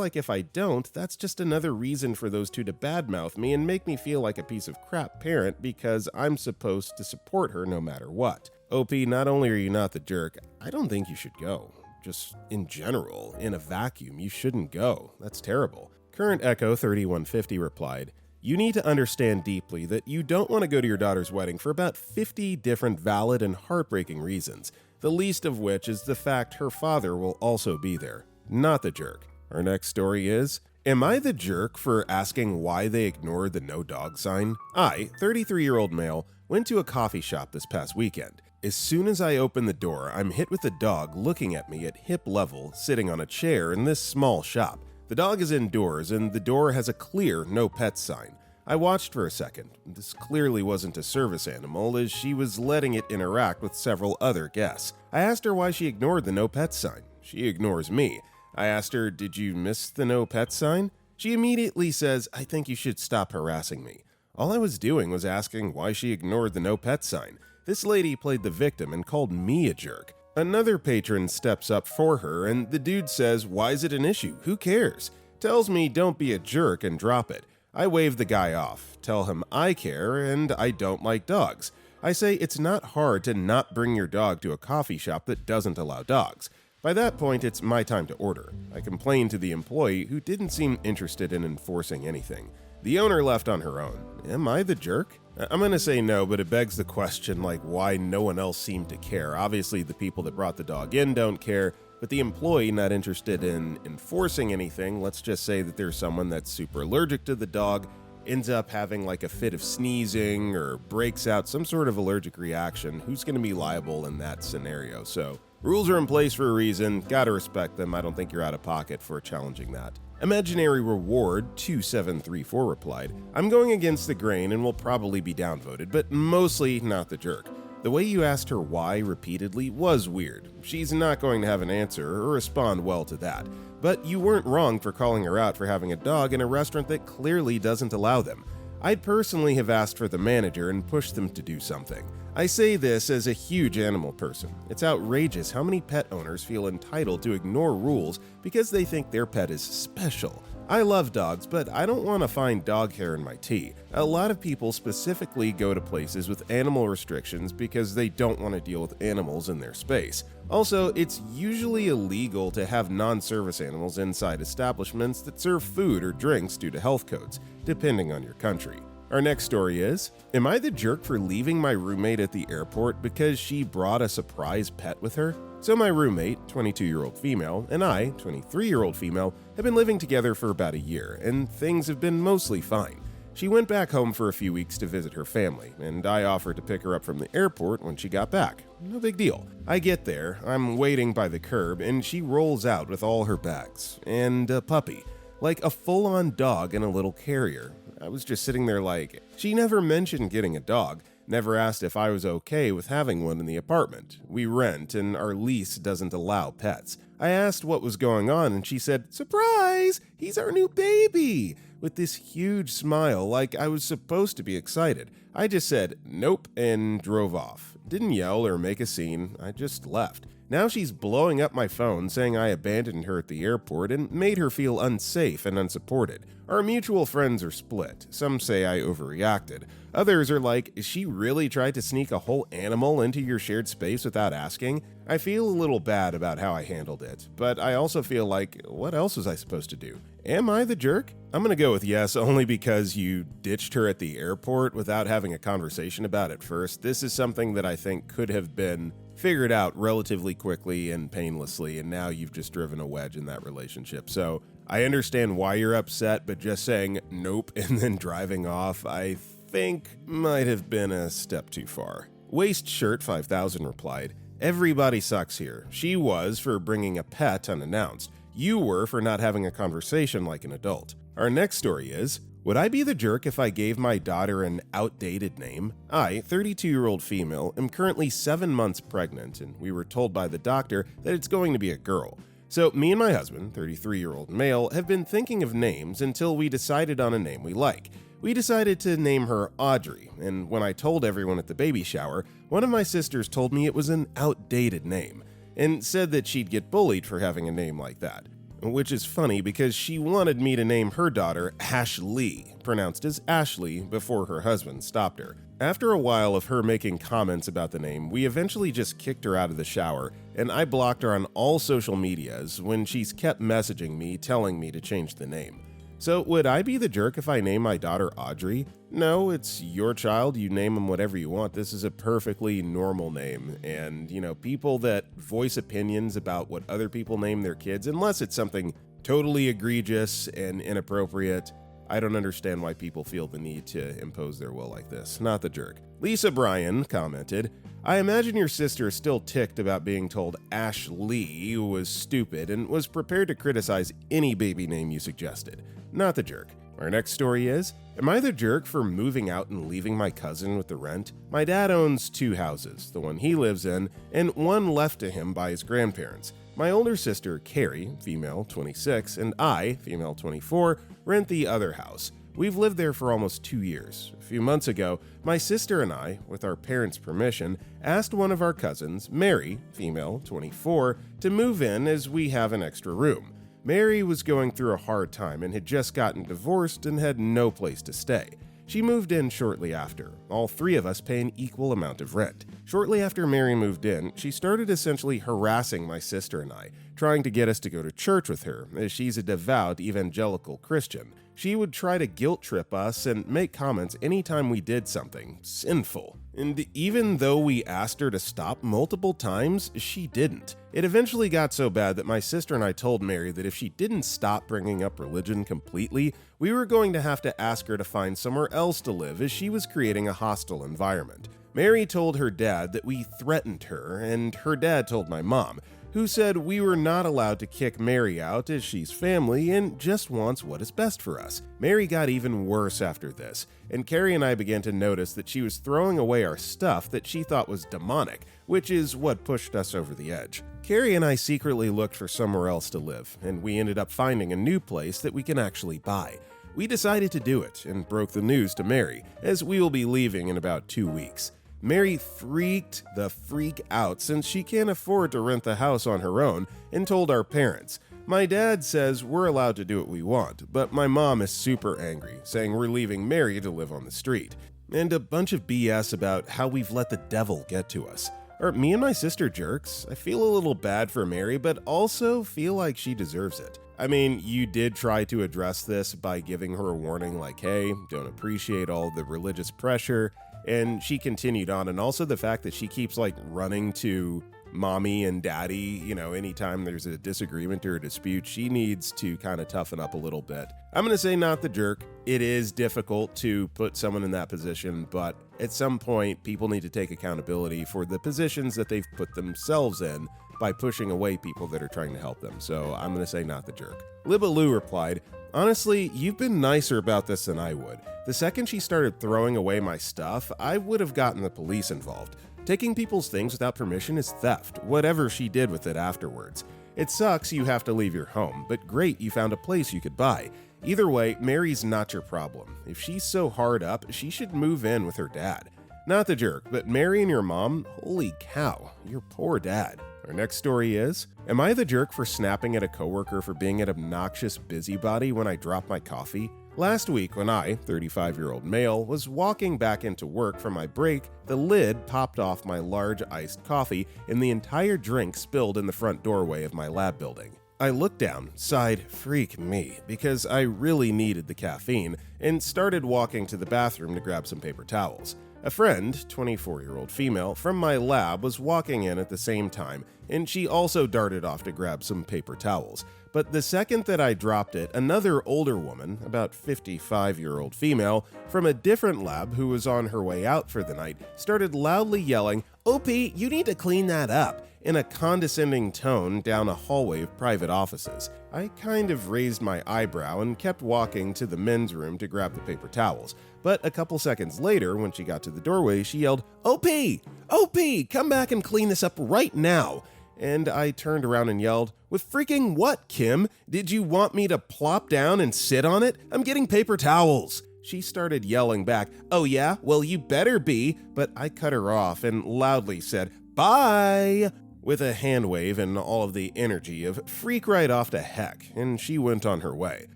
A: like if I don't, that's just another reason for those two to badmouth me and make me feel like a piece of crap parent because I'm supposed to support her no matter what. OP, not only are you not the jerk, I don't think you should go. Just in general, in a vacuum, you shouldn't go. That's terrible. Current Echo 3150 replied, "You need to understand deeply that you don't want to go to your daughter's wedding for about 50 different valid and heartbreaking reasons, the least of which is the fact her father will also be there. Not the jerk." Our next story is, am I the jerk for asking why they ignored the no dog sign? I, 33-year-old male, went to a coffee shop this past weekend. As soon as I open the door, I'm hit with a dog looking at me at hip level, sitting on a chair in this small shop. The dog is indoors, and the door has a clear no pets sign. I watched for a second. This clearly wasn't a service animal, as she was letting it interact with several other guests. I asked her why she ignored the no pets sign. She ignores me. I asked her, "Did you miss the no pets sign?" She immediately says, "I think you should stop harassing me." All I was doing was asking why she ignored the no pets sign. This lady played the victim and called me a jerk. Another patron steps up for her, and the dude says, "Why is it an issue? Who cares?" Tells me don't be a jerk and drop it. I wave the guy off, tell him I care and I don't like dogs. I say it's not hard to not bring your dog to a coffee shop that doesn't allow dogs. By that point, it's my time to order. I complained to the employee, who didn't seem interested in enforcing anything. The owner left on her own. Am I the jerk? I'm gonna say no, but it begs the question, like, why no one else seemed to care. Obviously, the people that brought the dog in don't care, but the employee not interested in enforcing anything. Let's just say that there's someone that's super allergic to the dog, ends up having like a fit of sneezing or breaks out some sort of allergic reaction. Who's gonna be liable in that scenario? So rules are in place for a reason, gotta respect them. I don't think you're out of pocket for challenging that. Imaginary Reward 2734 replied, "I'm going against the grain and will probably be downvoted, but mostly not the jerk. The way you asked her why repeatedly was weird. She's not going to have an answer or respond well to that. But you weren't wrong for calling her out for having a dog in a restaurant that clearly doesn't allow them. I'd personally have asked for the manager and pushed them to do something. I say this as a huge animal person. It's outrageous how many pet owners feel entitled to ignore rules because they think their pet is special. I love dogs, but I don't want to find dog hair in my tea. A lot of people specifically go to places with animal restrictions because they don't want to deal with animals in their space. Also, it's usually illegal to have non-service animals inside establishments that serve food or drinks due to health codes, depending on your country. Our next story is, am I the jerk for leaving my roommate at the airport because she brought a surprise pet with her? So my roommate, 22-year-old female, and I, 23-year-old female, have been living together for about a year, and things have been mostly fine. She went back home for a few weeks to visit her family, and I offered to pick her up from the airport when she got back. No big deal. I get there, I'm waiting by the curb, and she rolls out with all her bags, and a puppy. Like a full-on dog in a little carrier. I was just sitting there like, she never mentioned getting a dog, never asked if I was okay with having one in the apartment. We rent, and our lease doesn't allow pets. I asked what was going on, and she said, "Surprise! He's our new baby!" with this huge smile like I was supposed to be excited. I just said, "Nope," and drove off. Didn't yell or make a scene, I just left. Now she's blowing up my phone saying I abandoned her at the airport and made her feel unsafe and unsupported. Our mutual friends are split. Some say I overreacted. Others are like, she really tried to sneak a whole animal into your shared space without asking? I feel a little bad about how I handled it, but I also feel like, what else was I supposed to do? Am I the jerk? I'm gonna go with yes, only because you ditched her at the airport without having a conversation about it first. This is something that I think could have been figured out relatively quickly and painlessly, and now you've just driven a wedge in that relationship. So I understand why you're upset, but just saying nope and then driving off, I think might have been a step too far. Waist Shirt 5000 replied, "Everybody sucks here. She was for bringing a pet unannounced. You were for not having a conversation like an adult." Our next story is, would I be the jerk if I gave my daughter an outdated name? I, 32-year-old female, am currently 7 months pregnant, and we were told by the doctor that it's going to be a girl. So me and my husband, 33-year-old male, have been thinking of names until we decided on a name we like. We decided to name her Audrey, and when I told everyone at the baby shower, one of my sisters told me it was an outdated name, and said that she'd get bullied for having a name like that. Which is funny because she wanted me to name her daughter Ashley, pronounced as Ashley, before her husband stopped her. After a while of her making comments about the name, we eventually just kicked her out of the shower, and I blocked her on all social medias when she's kept messaging me telling me to change the name. So would I be the jerk if I name my daughter Audrey? No, it's your child, you name them whatever you want. This is a perfectly normal name, and people that voice opinions about what other people name their kids, unless it's something totally egregious and inappropriate, I don't understand why people feel the need to impose their will like this. Not the jerk. Lisa Bryan commented, "I imagine your sister is still ticked about being told Ashley was stupid and was prepared to criticize any baby name you suggested. Not the jerk." Our next story is, am I the jerk for moving out and leaving my cousin with the rent? My dad owns 2 houses, the one he lives in, and one left to him by his grandparents. My older sister, Carrie, female 26, and I, female 24, rent the other house. We've lived there for almost 2 years. A few months ago, my sister and I, with our parents' permission, asked one of our cousins, Mary, female 24, to move in as we have an extra room. Mary was going through a hard time and had just gotten divorced and had no place to stay. She moved in shortly after. All 3 of us pay an equal amount of rent. Shortly after Mary moved in, she started essentially harassing my sister and I, trying to get us to go to church with her, as she's a devout evangelical Christian. She would try to guilt trip us and make comments anytime we did something sinful. And even though we asked her to stop multiple times, she didn't. It eventually got so bad that my sister and I told Mary that if she didn't stop bringing up religion completely, we were going to have to ask her to find somewhere else to live, as she was creating a hostile environment. Mary told her dad that we threatened her, and her dad told my mom, who said we were not allowed to kick Mary out as she's family and just wants what is best for us. Mary got even worse after this, and Carrie and I began to notice that she was throwing away our stuff that she thought was demonic, which is what pushed us over the edge. Carrie and I secretly looked for somewhere else to live, and we ended up finding a new place that we can actually buy. We decided to do it and broke the news to Mary, as we will be leaving in about 2 weeks. Mary freaked the freak out since she can't afford to rent the house on her own and told our parents. My dad says we're allowed to do what we want, but my mom is super angry, saying we're leaving Mary to live on the street. And a bunch of BS about how we've let the devil get to us. Are me and my sister jerks? I feel a little bad for Mary, but also feel like she deserves it. I mean, you did try to address this by giving her a warning like, hey, don't appreciate all the religious pressure, and she continued on, and also the fact that she keeps running to mommy and daddy, anytime there's a disagreement or a dispute, she needs to kind of toughen up a little bit. I'm going to say not the jerk. It is difficult to put someone in that position, but at some point, people need to take accountability for the positions that they've put themselves in by pushing away people that are trying to help them. So I'm going to say not the jerk. Libaloo replied, honestly, you've been nicer about this than I would. The second she started throwing away my stuff, I would have gotten the police involved. Taking people's things without permission is theft, whatever she did with it afterwards. It sucks you have to leave your home, but great you found a place you could buy. Either way, Mary's not your problem. If she's so hard up, she should move in with her dad. Not the jerk, but Mary and your mom, holy cow, your poor dad. Our next story is, am I the jerk for snapping at a coworker for being an obnoxious busybody when I dropped my coffee? Last week, when I, 35-year-old male, was walking back into work from my break, the lid popped off my large iced coffee and the entire drink spilled in the front doorway of my lab building. I looked down, sighed, freak me, because I really needed the caffeine, and started walking to the bathroom to grab some paper towels. A friend, 24-year-old female, from my lab was walking in at the same time, and she also darted off to grab some paper towels. But the second that I dropped it, another older woman, about 55-year-old female, from a different lab who was on her way out for the night, started loudly yelling, "OP, you need to clean that up," in a condescending tone down a hallway of private offices. I kind of raised my eyebrow and kept walking to the men's room to grab the paper towels. But a couple seconds later, when she got to the doorway, she yelled, "OP! OP, come back and clean this up right now!" And I turned around and yelled, "With freaking what, Kim? Did you want me to plop down and sit on it? I'm getting paper towels." She started yelling back, "Oh yeah? Well, you better be," but I cut her off and loudly said, "Bye!" with a hand wave and all of the energy of freak right off to heck, and she went on her way.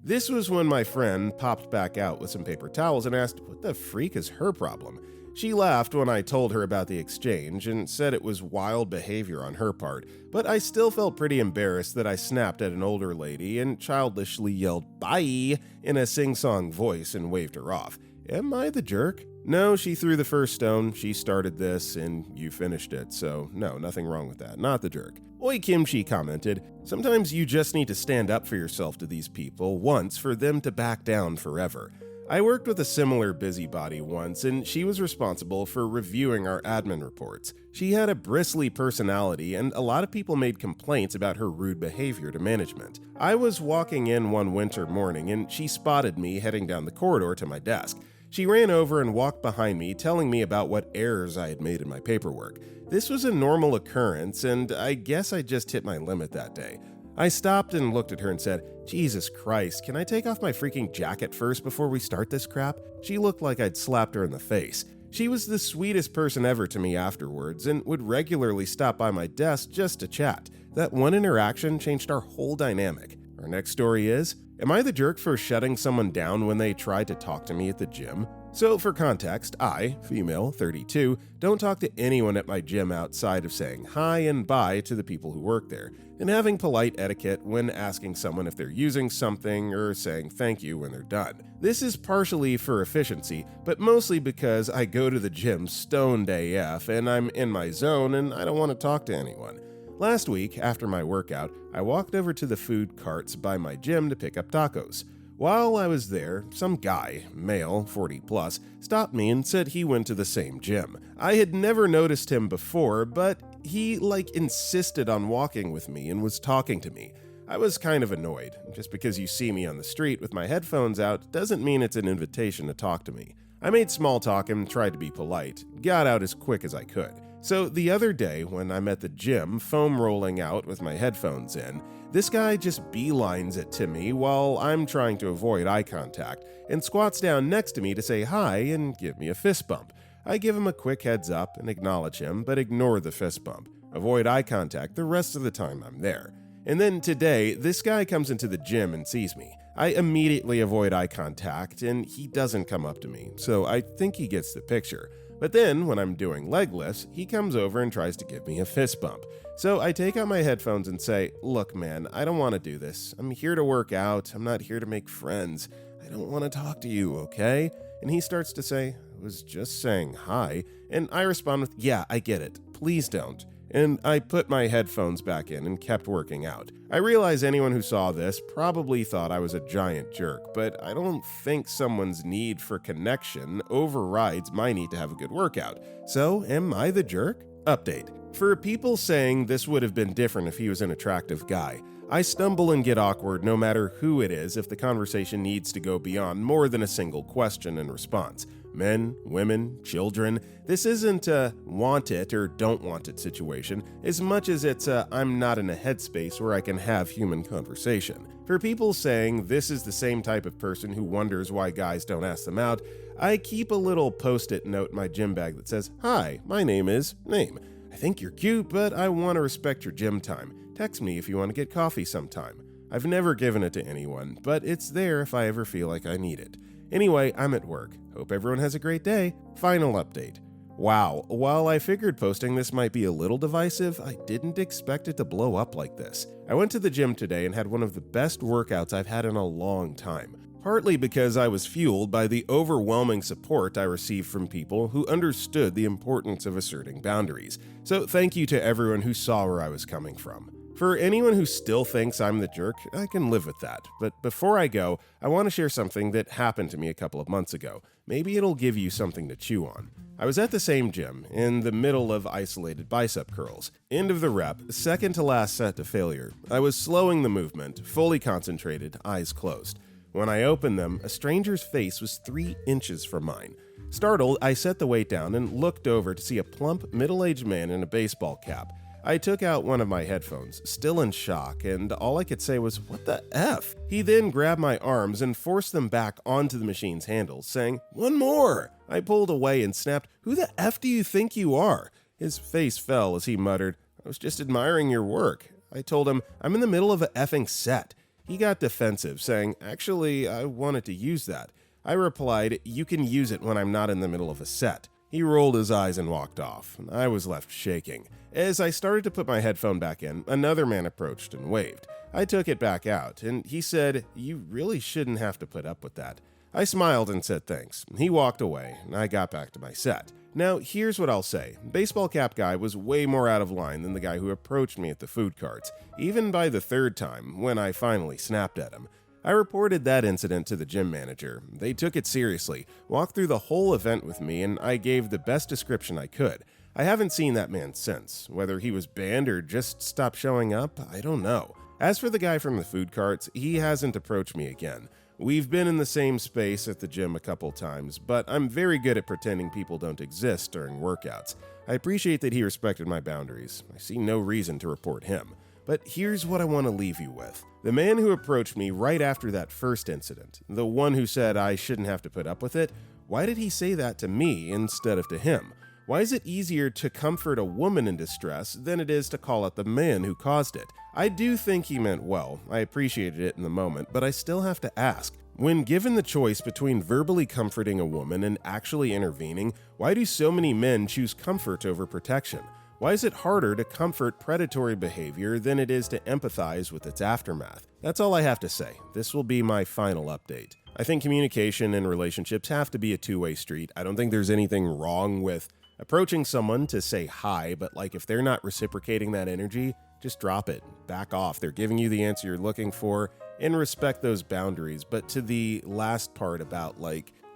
A: This was when my friend popped back out with some paper towels and asked, what the freak is her problem? She laughed when I told her about the exchange and said it was wild behavior on her part, but I still felt pretty embarrassed that I snapped at an older lady and childishly yelled "bye" in a sing-song voice and waved her off. Am I the jerk? No, she threw the first stone, she started this, and you finished it, so no, nothing wrong with that, not the jerk. Oi Kimchi commented, sometimes you just need to stand up for yourself to these people once for them to back down forever. I worked with a similar busybody once, and she was responsible for reviewing our admin reports. She had a bristly personality, and a lot of people made complaints about her rude behavior to management. I was walking in one winter morning, and she spotted me heading down the corridor to my desk. She ran over and walked behind me, telling me about what errors I had made in my paperwork. This was a normal occurrence, and I guess I just hit my limit that day. I stopped and looked at her and said, Jesus Christ, can I take off my freaking jacket first before we start this crap? She looked like I'd slapped her in the face. She was the sweetest person ever to me afterwards and would regularly stop by my desk just to chat. That one interaction changed our whole dynamic. Our next story is, am I the jerk for shutting someone down when they try to talk to me at the gym? So for context, I, female, 32, don't talk to anyone at my gym outside of saying hi and bye to the people who work there, and having polite etiquette when asking someone if they're using something or saying thank you when they're done. This is partially for efficiency, but mostly because I go to the gym stoned AF and I'm in my zone and I don't want to talk to anyone. Last week, after my workout, I walked over to the food carts by my gym to pick up tacos. While I was there, some guy, male, 40 plus, stopped me and said he went to the same gym. I had never noticed him before, but he insisted on walking with me and was talking to me. I was kind of annoyed. Just because you see me on the street with my headphones out doesn't mean it's an invitation to talk to me. I made small talk and tried to be polite, got out as quick as I could. So the other day when I'm at the gym, foam rolling out with my headphones in, this guy just beelines it to me while I'm trying to avoid eye contact and squats down next to me to say hi and give me a fist bump. I give him a quick heads up and acknowledge him, but ignore the fist bump. Avoid eye contact the rest of the time I'm there. And then today, this guy comes into the gym and sees me. I immediately avoid eye contact, and he doesn't come up to me, so I think he gets the picture. But then, when I'm doing leg lifts, he comes over and tries to give me a fist bump. So I take out my headphones and say, "Look, man, I don't want to do this. I'm here to work out. I'm not here to make friends. I don't want to talk to you, okay?" And he starts to say, "I was just saying hi." And I respond with, "Yeah, I get it. Please don't." And I put my headphones back in and kept working out. I realize anyone who saw this probably thought I was a giant jerk, but I don't think someone's need for connection overrides my need to have a good workout. So, am I the jerk? Update. For people saying this would have been different if he was an attractive guy, I stumble and get awkward no matter who it is if the conversation needs to go beyond more than a single question and response. Men, women, children. This isn't a want it or don't want it situation, as much as it's a I'm not in a headspace where I can have human conversation. For people saying this is the same type of person who wonders why guys don't ask them out, I keep a little post-it note in my gym bag that says, "Hi, my name is name. I think you're cute, but I want to respect your gym time. Text me if you want to get coffee sometime." I've never given it to anyone, but it's there if I ever feel like I need it. Anyway, I'm at work. Hope everyone has a great day. Final update. Wow, while I figured posting this might be a little divisive, I didn't expect it to blow up like this. I went to the gym today and had one of the best workouts I've had in a long time. Partly because I was fueled by the overwhelming support I received from people who understood the importance of asserting boundaries. So thank you to everyone who saw where I was coming from. For anyone who still thinks I'm the jerk, I can live with that. But before I go, I want to share something that happened to me a couple of months ago. Maybe it'll give you something to chew on. I was at the same gym, in the middle of isolated bicep curls. End of the rep, second to last set to failure. I was slowing the movement, fully concentrated, eyes closed. When I opened them, a stranger's face was 3 inches from mine. Startled, I set the weight down and looked over to see a plump, middle-aged man in a baseball cap. I took out one of my headphones, still in shock, and all I could say was, "What the F?" He then grabbed my arms and forced them back onto the machine's handles, saying, "One more!" I pulled away and snapped, "Who the F do you think you are?" His face fell as he muttered, "I was just admiring your work." I told him, "I'm in the middle of a effing set." He got defensive, saying, "Actually, I wanted to use that." I replied, "You can use it when I'm not in the middle of a set." He rolled his eyes and walked off. I was left shaking. As I started to put my headphone back in, another man approached and waved. I took it back out, and he said, "You really shouldn't have to put up with that." I smiled and said thanks. He walked away, and I got back to my set. Now, here's what I'll say. Baseball cap guy was way more out of line than the guy who approached me at the food carts, even by the third time, when I finally snapped at him. I reported that incident to the gym manager. They took it seriously, walked through the whole event with me, and I gave the best description I could. I haven't seen that man since. Whether he was banned or just stopped showing up, I don't know. As for the guy from the food carts, he hasn't approached me again. We've been in the same space at the gym a couple times, but I'm very good at pretending people don't exist during workouts. I appreciate that he respected my boundaries. I see no reason to report him. But here's what I want to leave you with. The man who approached me right after that first incident, the one who said I shouldn't have to put up with it, why did he say that to me instead of to him? Why is it easier to comfort a woman in distress than it is to call out the man who caused it? I do think he meant well. I appreciated it in the moment, but I still have to ask. When given the choice between verbally comforting a woman and actually intervening, why do so many men choose comfort over protection? Why is it harder to comfort predatory behavior than it is to empathize with its aftermath? That's all I have to say. This will be my final update. I think communication and relationships have to be a two-way street. I don't think there's anything wrong with approaching someone to say hi, but if they're not reciprocating that energy, just drop it. Back off. They're giving you the answer you're looking for, and respect those boundaries. But to the last part about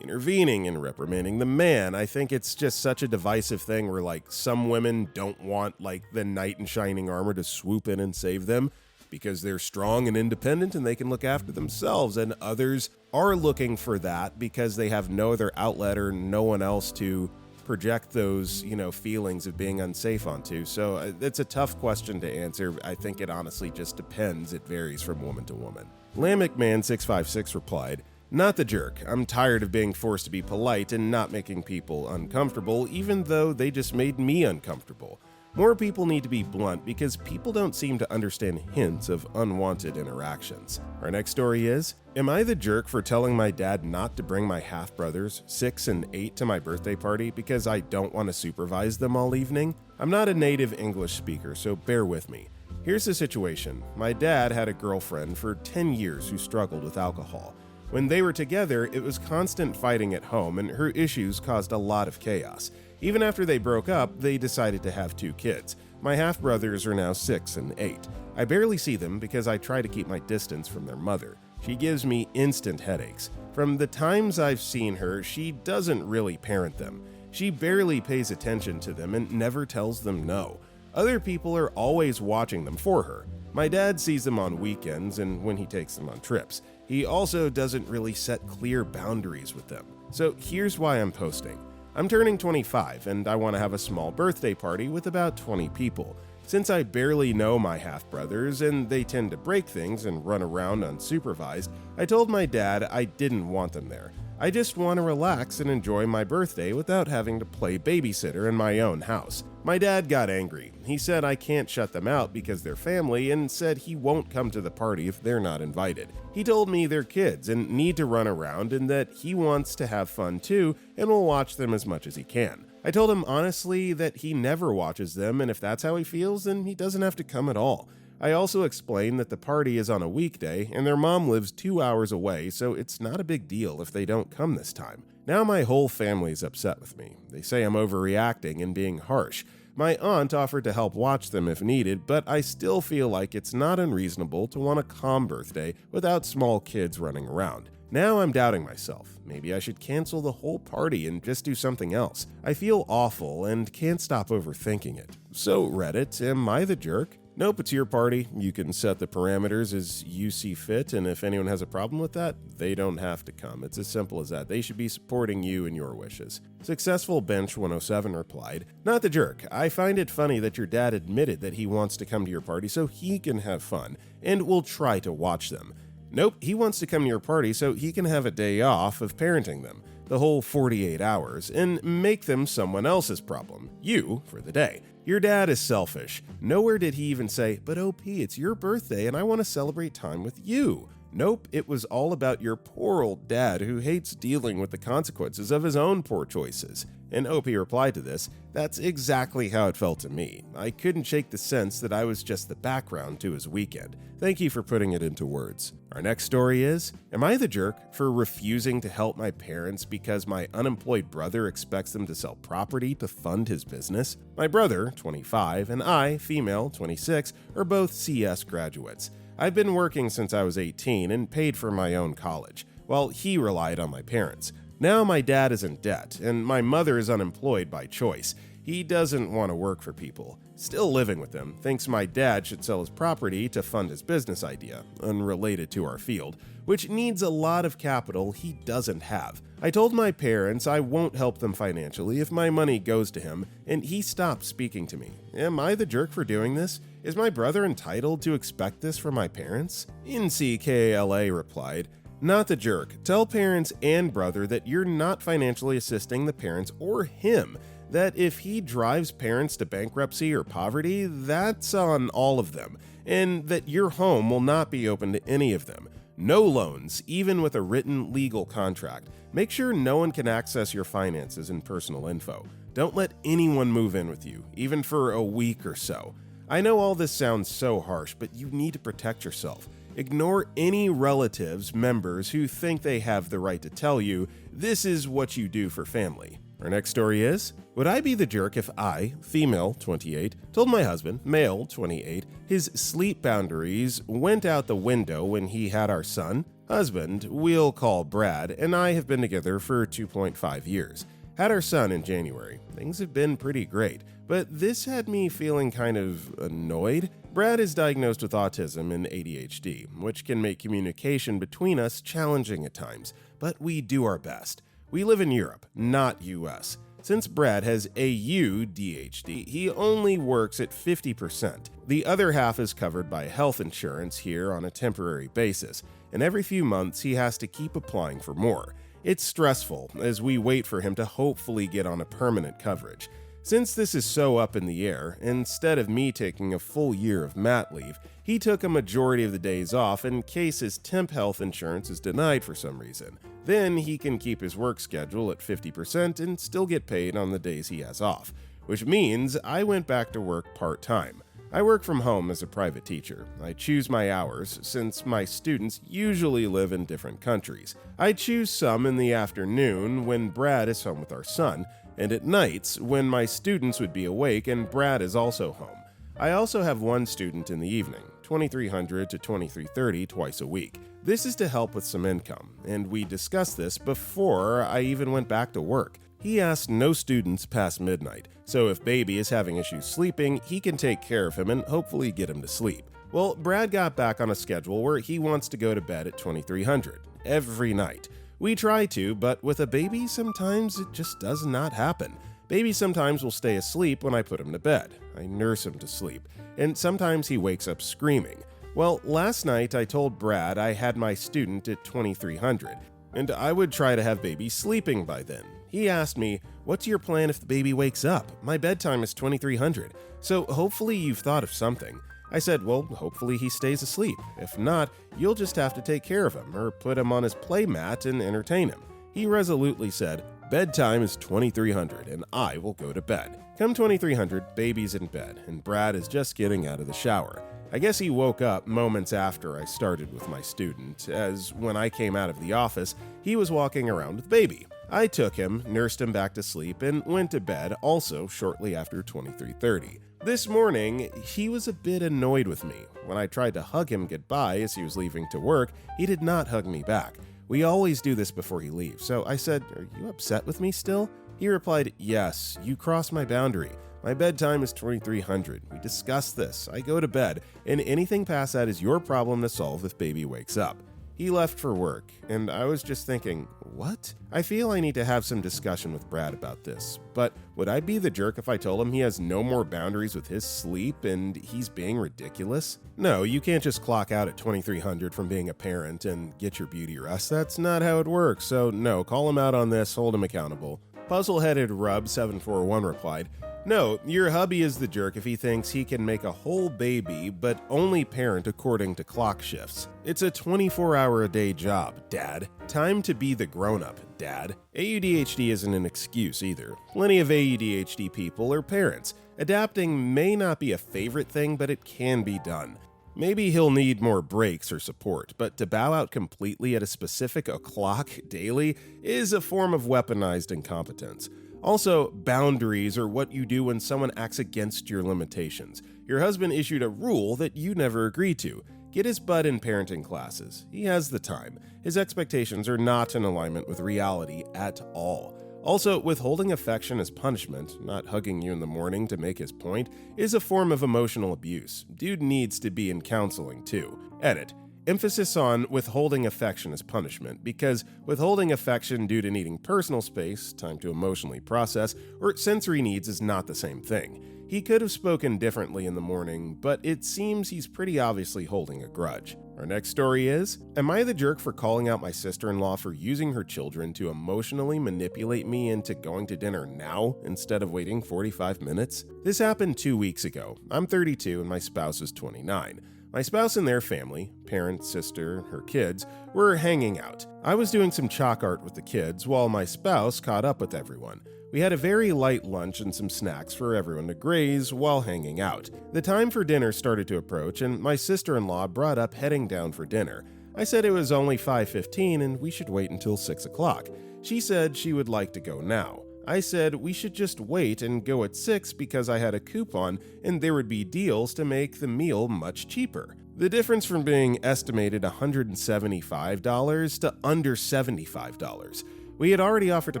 A: intervening and reprimanding the man, I think it's just such a divisive thing where some women don't want the knight in shining armor to swoop in and save them because they're strong and independent and they can look after themselves, and others are looking for that because they have no other outlet or no one else to project those feelings of being unsafe onto. So it's a tough question to answer. I think it honestly just depends. It varies from woman to woman. LamicMan656 replied, "Not the jerk. I'm tired of being forced to be polite and not making people uncomfortable, even though they just made me uncomfortable. More people need to be blunt because people don't seem to understand hints of unwanted interactions. Our next story is, am I the jerk for telling my dad not to bring my half-brothers, 6 and 8, to my birthday party because I don't want to supervise them all evening? I'm not a native English speaker, so bear with me. Here's the situation. My dad had a girlfriend for 10 years who struggled with alcohol. When they were together, it was constant fighting at home, and her issues caused a lot of chaos. Even after they broke up, they decided to have 2 kids. My half-brothers are now 6 and 8. I barely see them because I try to keep my distance from their mother. She gives me instant headaches. From the times I've seen her, she doesn't really parent them. She barely pays attention to them and never tells them no. Other people are always watching them for her. My dad sees them on weekends and when he takes them on trips. He also doesn't really set clear boundaries with them. So here's why I'm posting. I'm turning 25 and I want to have a small birthday party with about 20 people. Since I barely know my half-brothers and they tend to break things and run around unsupervised, I told my dad I didn't want them there. I just want to relax and enjoy my birthday without having to play babysitter in my own house. My dad got angry. He said I can't shut them out because they're family and said he won't come to the party if they're not invited. He told me they're kids and need to run around and that he wants to have fun too and will watch them as much as he can. I told him honestly that he never watches them, and if that's how he feels, then he doesn't have to come at all. I also explained that the party is on a weekday and their mom lives 2 hours away, so it's not a big deal if they don't come this time. Now my whole family's upset with me. They say I'm overreacting and being harsh. My aunt offered to help watch them if needed, but I still feel like it's not unreasonable to want a calm birthday without small kids running around. Now I'm doubting myself. Maybe I should cancel the whole party and just do something else. I feel awful and can't stop overthinking it. So Reddit, am I the jerk? Nope, it's your party. You can set the parameters as you see fit, and if anyone has a problem with that, they don't have to come. It's as simple as that. They should be supporting you and your wishes. Successful Bench 107 replied, not the jerk. I find it funny that your dad admitted that he wants to come to your party so he can have fun, and will try to watch them. Nope, he wants to come to your party so he can have a day off of parenting them, the whole 48 hours, and make them someone else's problem, you, for the day. Your dad is selfish. Nowhere did he even say, but OP, it's your birthday and I want to celebrate time with you. Nope, it was all about your poor old dad who hates dealing with the consequences of his own poor choices. And OP replied to this, that's exactly how it felt to me. I couldn't shake the sense that I was just the background to his weekend. Thank you for putting it into words. Our next story is, am I the jerk for refusing to help my parents because my unemployed brother expects them to sell property to fund his business? My brother, 25, and I, female, 26, are both CS graduates. I've been working since I was 18 and paid for my own college, while he relied on my parents. Now my dad is in debt, and my mother is unemployed by choice. He doesn't want to work for people. Still living with them, thinks my dad should sell his property to fund his business idea, unrelated to our field, which needs a lot of capital he doesn't have. I told my parents I won't help them financially if my money goes to him, and he stopped speaking to me. Am I the jerk for doing this? Is my brother entitled to expect this from my parents? NCKLA replied, not the jerk. Tell parents and brother that you're not financially assisting the parents or him. That if he drives parents to bankruptcy or poverty, that's on all of them, and that your home will not be open to any of them. No loans, even with a written legal contract. Make sure no one can access your finances and personal info. Don't let anyone move in with you, even for a week or so. I know all this sounds so harsh, but you need to protect yourself. Ignore any relatives, members who think they have the right to tell you, this is what you do for family. Our next story is, would I be the jerk if I, female 28, told my husband, male 28, his sleep boundaries went out the window when he had our son? Husband, we'll call Brad, and I have been together for 2.5 years. Had our son in January. Things have been pretty great, but this had me feeling kind of annoyed. Brad is diagnosed with autism and ADHD, which can make communication between us challenging at times, but we do our best. We live in Europe, not US. Since Brad has AUDHD, he only works at 50%. The other half is covered by health insurance here on a temporary basis, and every few months he has to keep applying for more. It's stressful as we wait for him to hopefully get on a permanent coverage. Since this is so up in the air, instead of me taking a full year of mat leave, he took a majority of the days off in case his temp health insurance is denied for some reason. Then he can keep his work schedule at 50% and still get paid on the days he has off, which means I went back to work part-time. I work from home as a private teacher. I choose my hours since my students usually live in different countries. I choose some in the afternoon when Brad is home with our son, and at nights when my students would be awake and Brad is also home. I also have one student in the evening, 2300 to 2330 twice a week. This is to help with some income, and we discussed this before I even went back to work. He asked no students past midnight, so if baby is having issues sleeping, he can take care of him and hopefully get him to sleep. Well, Brad got back on a schedule where he wants to go to bed at 2300 every night. We try to, but with a baby, sometimes it just does not happen. Baby sometimes will stay asleep when I put him to bed. I nurse him to sleep, and sometimes he wakes up screaming. Well, last night I told Brad I had my student at 2300, and I would try to have baby sleeping by then. He asked me, "What's your plan if the baby wakes up? My bedtime is 2300, so hopefully you've thought of something." I said, "Well, hopefully he stays asleep. If not, you'll just have to take care of him or put him on his play mat and entertain him." He resolutely said, "Bedtime is 2300 and I will go to bed." Come 2300, baby's in bed and Brad is just getting out of the shower. I guess he woke up moments after I started with my student, as when I came out of the office, he was walking around with baby. I took him, nursed him back to sleep, and went to bed also shortly after 2330. This morning, he was a bit annoyed with me. When I tried to hug him goodbye as he was leaving to work, he did not hug me back. We always do this before he leaves, so I said, "Are you upset with me still?" He replied, "Yes, you crossed my boundary. My bedtime is 2300. We discussed this. I go to bed, and anything past that is your problem to solve if baby wakes up." He left for work, and I was just thinking, what? I feel I need to have some discussion with Brad about this, but would I be the jerk if I told him he has no more boundaries with his sleep and he's being ridiculous? No, you can't just clock out at 2300 from being a parent and get your beauty rest. That's not how it works, so no, call him out on this, hold him accountable. Puzzle-headed Rub741 replied, "No, your hubby is the jerk if he thinks he can make a whole baby but only parent according to clock shifts. It's a 24-hour-a-day job, Dad. Time to be the grown-up, Dad." AUDHD isn't an excuse either. Plenty of AUDHD people are parents. Adapting may not be a favorite thing, but it can be done. Maybe he'll need more breaks or support, but to bow out completely at a specific o'clock daily is a form of weaponized incompetence. Also, boundaries are what you do when someone acts against your limitations. Your husband issued a rule that you never agreed to. Get his butt in parenting classes. He has the time. His expectations are not in alignment with reality at all. Also, withholding affection as punishment, not hugging you in the morning to make his point, is a form of emotional abuse. Dude needs to be in counseling too. Edit. Emphasis on withholding affection as punishment, because withholding affection due to needing personal space, time to emotionally process, or sensory needs is not the same thing. He could have spoken differently in the morning, but it seems he's pretty obviously holding a grudge. Our next story is, am I the jerk for calling out my sister-in-law for using her children to emotionally manipulate me into going to dinner now instead of waiting 45 minutes? This happened 2 weeks ago. I'm 32 and my spouse is 29. My spouse and their family, parent, sister, her kids, were hanging out. I was doing some chalk art with the kids while my spouse caught up with everyone. We had a very light lunch and some snacks for everyone to graze while hanging out. The time for dinner started to approach and my sister-in-law brought up heading down for dinner. I said it was only 5:15 and we should wait until 6 o'clock. She said she would like to go now. I said we should just wait and go at 6 because I had a coupon and there would be deals to make the meal much cheaper. The difference from being estimated $175 to under $75. We had already offered to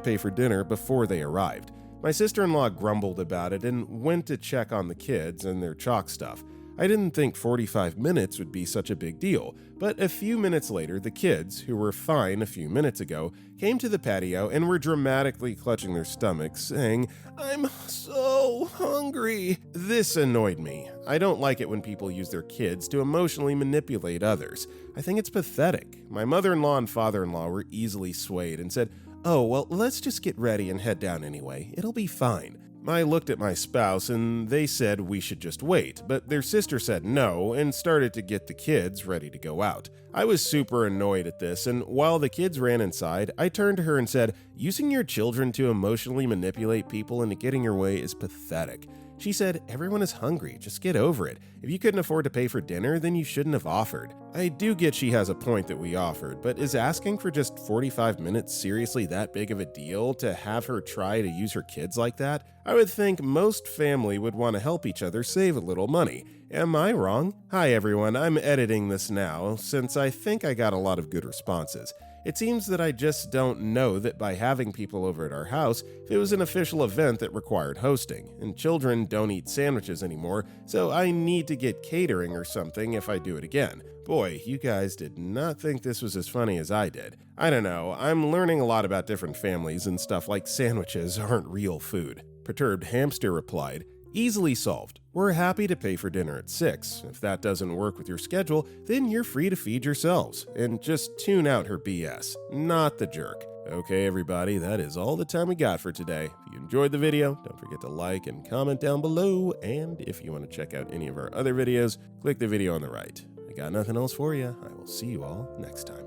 A: pay for dinner before they arrived. My sister-in-law grumbled about it and went to check on the kids and their chalk stuff. I didn't think 45 minutes would be such a big deal, but a few minutes later, the kids, who were fine a few minutes ago, came to the patio and were dramatically clutching their stomachs, saying, "I'm so hungry." This annoyed me. I don't like it when people use their kids to emotionally manipulate others. I think it's pathetic. My mother-in-law and father-in-law were easily swayed and said, "Oh, well, let's just get ready and head down anyway. It'll be fine." I looked at my spouse and they said we should just wait, but their sister said no and started to get the kids ready to go out. I was super annoyed at this, and while the kids ran inside, I turned to her and said, "Using your children to emotionally manipulate people into getting your way is pathetic." She said, "Everyone is hungry, just get over it. If you couldn't afford to pay for dinner, then you shouldn't have offered." I do get she has a point that we offered, but is asking for just 45 minutes seriously that big of a deal to have her try to use her kids like that? I would think most family would want to help each other save a little money. Am I wrong? Hi everyone, I'm editing this now since I think I got a lot of good responses. It seems that I just don't know that by having people over at our house, if it was an official event that required hosting, and children don't eat sandwiches anymore, so I need to get catering or something if I do it again. Boy, you guys did not think this was as funny as I did. I don't know, I'm learning a lot about different families and stuff like sandwiches aren't real food. Perturbed Hamster replied, "Easily solved. We're happy to pay for dinner at 6. If that doesn't work with your schedule, then you're free to feed yourselves. And just tune out her BS, not the jerk." Okay, everybody, that is all the time we got for today. If you enjoyed the video, don't forget to like and comment down below. And if you want to check out any of our other videos, click the video on the right. I got nothing else for you. I will see you all next time.